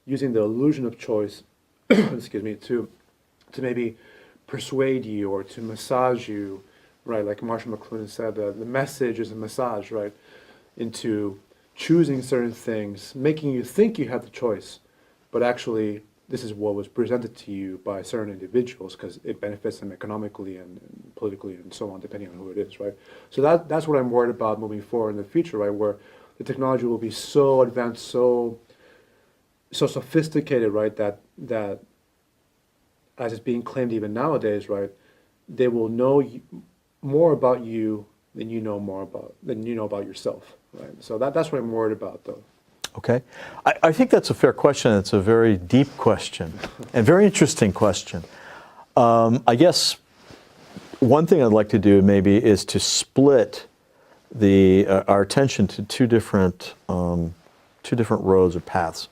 using the illusion of choice, excuse me, to maybe persuade you or to massage you, right? Like Marshall McLuhan said, the message is a massage, right? Into choosing certain things, making you think you have the choice, but actually this is what was presented to you by certain individuals because it benefits them economically and politically and so on, depending on who it is, right? So that's what I'm worried about moving forward in the future, right? Where the technology will be so advanced, so sophisticated, right, that as it's being claimed even nowadays, right, they will know more about you than you know about yourself, right? So that's what I'm worried about, though. Okay, I think that's a fair question. It's a very deep question and very interesting question. I guess one thing I'd like to do maybe is to split our attention to two different roads or paths.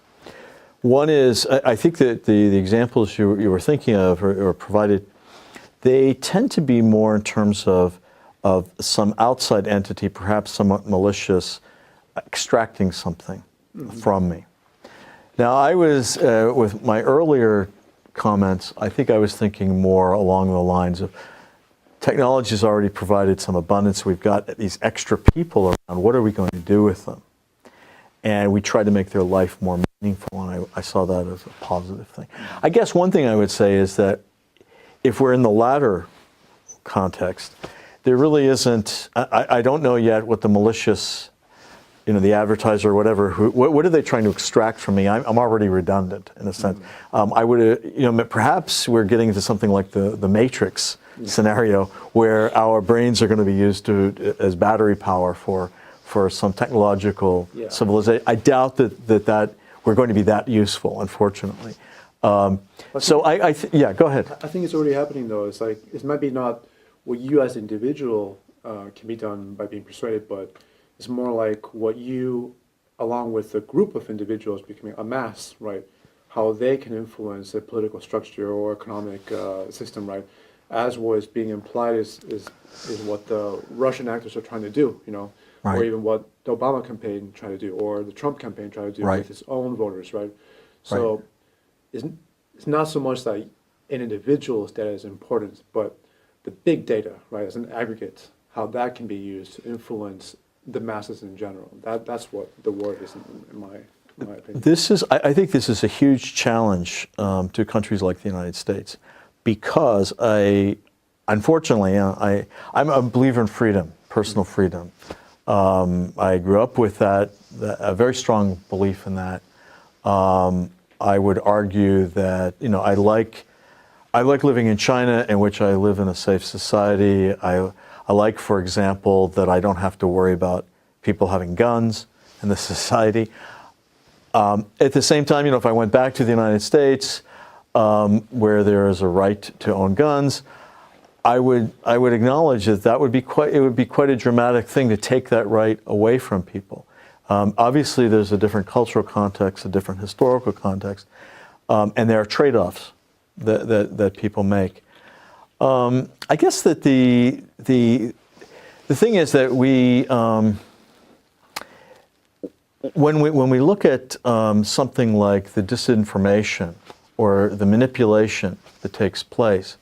One is, I think that the examples you were thinking of or provided, they tend to be more in terms of some outside entity, perhaps somewhat malicious, extracting something from me. Now, I was, with my earlier comments, I think I was thinking more along the lines of technology has already provided some abundance. We've got these extra people around. What are we going to do with them? And we try to make their life more meaningful, and I saw that as a positive thing. I guess one thing I would say is that if we're in the latter context, there really isn't, I don't know yet what the malicious, the advertiser or whatever, what are they trying to extract from me? I'm already redundant in a sense. I would, perhaps we're getting into something like the Matrix scenario where our brains are going to be used as battery power for some technological civilization. I doubt that we're going to be that useful, unfortunately. So go ahead. I think it's already happening, though. It's like, it might be not what you as an individual can be done by being persuaded, but it's more like what you, along with a group of individuals becoming a mass, right? How they can influence a political structure or economic system, right? As was being implied is what the Russian actors are trying to do, right. Or even what the Obama campaign tried to do, or the Trump campaign tried to do with its own voters, right? So it's not so much that an individual's data is important, but the big data, right, as an aggregate, how that can be used to influence the masses in general. That's what the word is in my opinion. I think this is a huge challenge to countries like the United States, because unfortunately, I'm a believer in freedom, personal freedom. I grew up with a very strong belief in that. I would argue that, I like living in China, in which I live in a safe society. I like, for example, that I don't have to worry about people having guns in the society. At the same time, if I went back to the United States, where there is a right to own guns, I would acknowledge that would be quite a dramatic thing to take that right away from people. Obviously, there's a different cultural context, a different historical context, and there are trade-offs that people make. I guess that the thing is that when we look at something like the disinformation or the manipulation that takes place,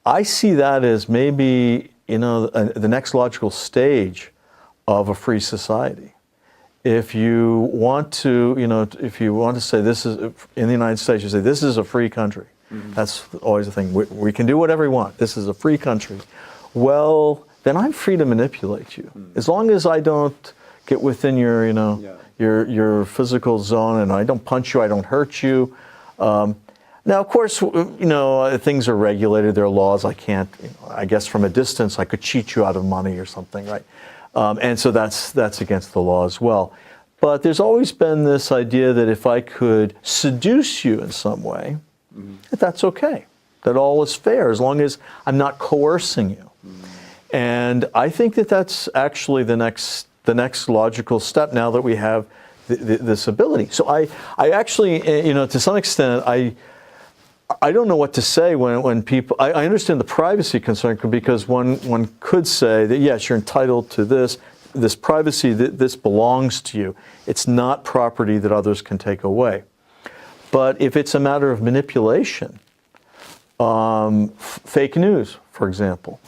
I see that as maybe the next logical stage of a free society. If you want to, say this is in the United States, you say this is a free country. Mm-hmm. That's always the thing. We can do whatever we want. This is a free country. Well, then I'm free to manipulate you, as long as I don't get within your, your physical zone, and I don't punch you, I don't hurt you. Now, of course, things are regulated. There are laws. I can't. I guess from a distance, I could cheat you out of money or something, right? And so that's against the law as well. But there's always been this idea that if I could seduce you in some way, that's okay. That all is fair as long as I'm not coercing you. And I think that that's actually the next logical step now that we have this ability. So I actually, to some extent, I don't know what to say when people. I understand the privacy concern because one could say that yes, you're entitled to this privacy. This belongs to you. It's not property that others can take away. But if it's a matter of manipulation, fake news, for example,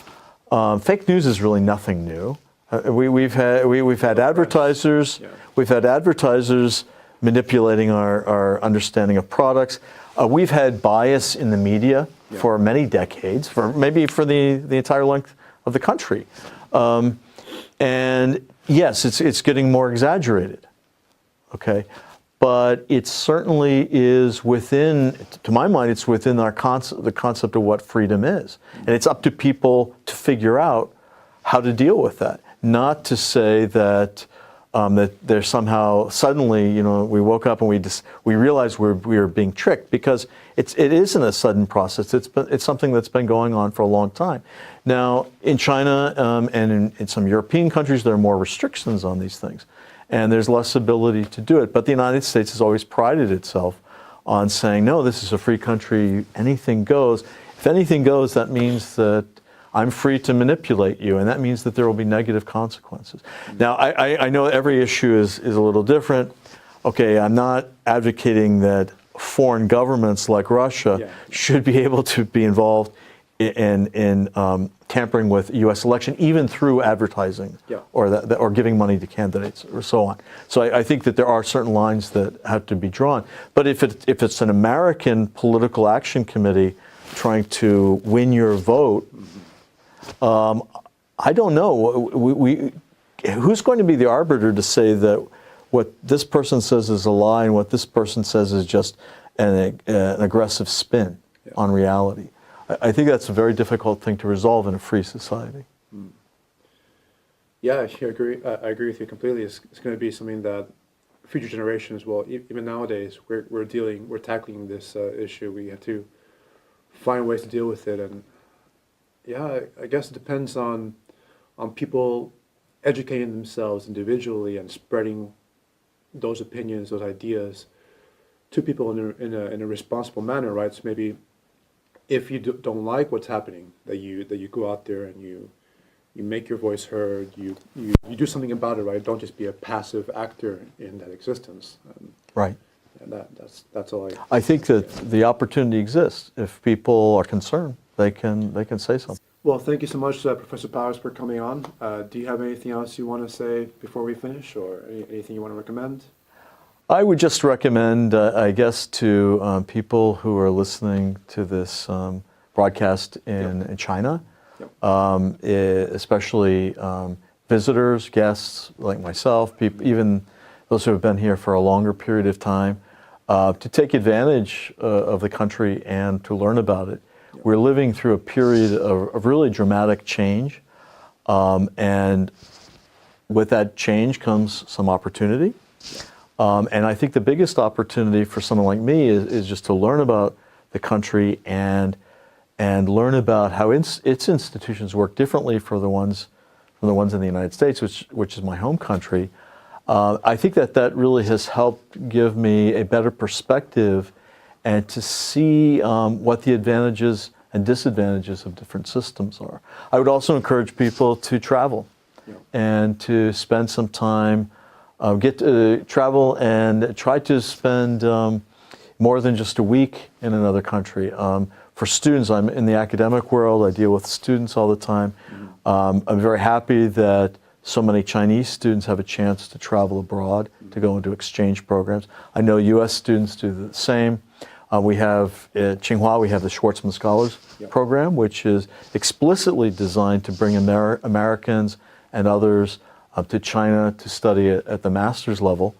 fake news is really nothing new. We've had advertisers. Yeah. We've had advertisers manipulating our understanding of products. We've had bias in the media for many decades, maybe for the entire length of the country. And yes, it's getting more exaggerated. Okay, but it certainly is within, to my mind, it's within the concept of what freedom is, and it's up to people to figure out how to deal with that. Not to say that that they're somehow suddenly, we woke up and we realized we were being tricked, because it isn't a sudden process. It's something that's been going on for a long time. Now, in China and in some European countries, there are more restrictions on these things, and there's less ability to do it. But the United States has always prided itself on saying, no, this is a free country. Anything goes. If anything goes, that means that I'm free to manipulate you, and that means that there will be negative consequences. Now, I know every issue is a little different. Okay, I'm not advocating that foreign governments like Russia should be able to be involved in tampering with U.S. election, even through advertising or giving money to candidates or so on. So I think that there are certain lines that have to be drawn. But if it's an American political action committee trying to win your vote, I don't know. Who's going to be the arbiter to say that what this person says is a lie and what this person says is just an aggressive spin on reality? I think that's a very difficult thing to resolve in a free society. Yeah, I agree with you completely. It's going to be something that future generations will, even nowadays, we're tackling this issue. We have to find ways to deal with it, and I guess it depends on people educating themselves individually and spreading those opinions, those ideas to people in a responsible manner, right? So maybe if you don't like what's happening, that you go out there and you make your voice heard, you do something about it, right? Don't just be a passive actor in that existence. Right. And that's all I think that the opportunity exists. If people are concerned, they can say something. Well, thank you so much, Professor Powers, for coming on. Do you have anything else you want to say before we finish, or anything you want to recommend? I would just recommend, I guess, to people who are listening to this broadcast in China, especially visitors, guests like myself, people, even those who have been here for a longer period of time, to take advantage of the country and to learn about it. We're living through a period of really dramatic change, and with that change comes some opportunity. And I think the biggest opportunity for someone like me is just to learn about the country and learn about how its institutions work differently from the ones in the United States, which is my home country. I think that really has helped give me a better perspective and to see what the advantages and disadvantages of different systems are. I would also encourage people to travel and to spend some time, get to travel and try to spend more than just a week in another country. For students, I'm in the academic world, I deal with students all the time. I'm very happy that so many Chinese students have a chance to travel abroad, to go into exchange programs. I know US students do the same. We have at Tsinghua, we have the Schwarzman Scholars Program, which is explicitly designed to bring Americans and others to China to study at the master's level.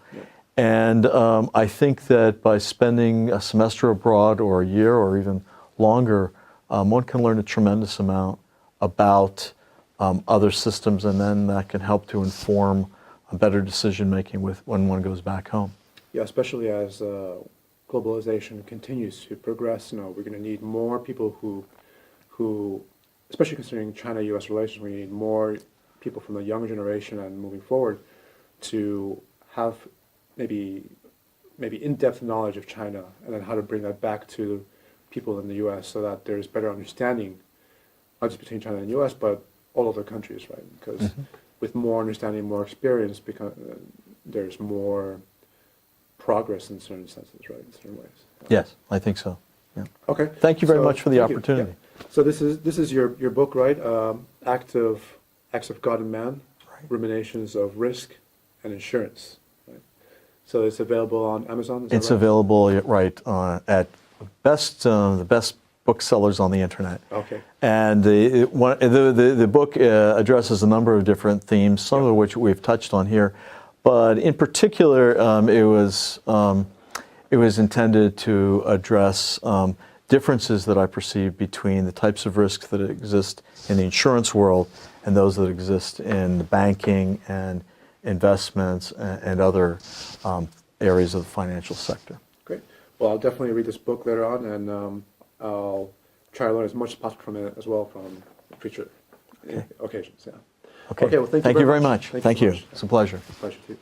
And I think that by spending a semester abroad or a year or even longer, one can learn a tremendous amount about other systems, and then that can help to inform a better decision making when one goes back home. Yeah, especially as globalization continues to progress, we're going to need more people who, especially considering China-U.S. relations, we need more people from the younger generation and moving forward to have maybe in-depth knowledge of China, and then how to bring that back to people in the U.S. so that there's better understanding, not just between China and the U.S., but all other countries, right? Because with more understanding, more experience, there's more progress in certain senses, right? In certain ways. Yes, I think so. Yeah. Okay. Thank you very much for the opportunity. Yeah. So this is your book, right? Acts of God and Man, Ruminations of Risk and Insurance. Right? So it's available on Amazon. It's available at the best booksellers on the internet. Okay. And the book addresses a number of different themes, some of which we've touched on here, but in particular, it was intended to address differences that I perceive between the types of risks that exist in the insurance world and those that exist in the banking and investments and other areas of the financial sector. Great. Well, I'll definitely read this book later on, and I'll try to learn as much as possible from it as well from future occasions. Yeah. Okay. Well, thank you very much. Thank you. Much. It's a pleasure. Pleasure too.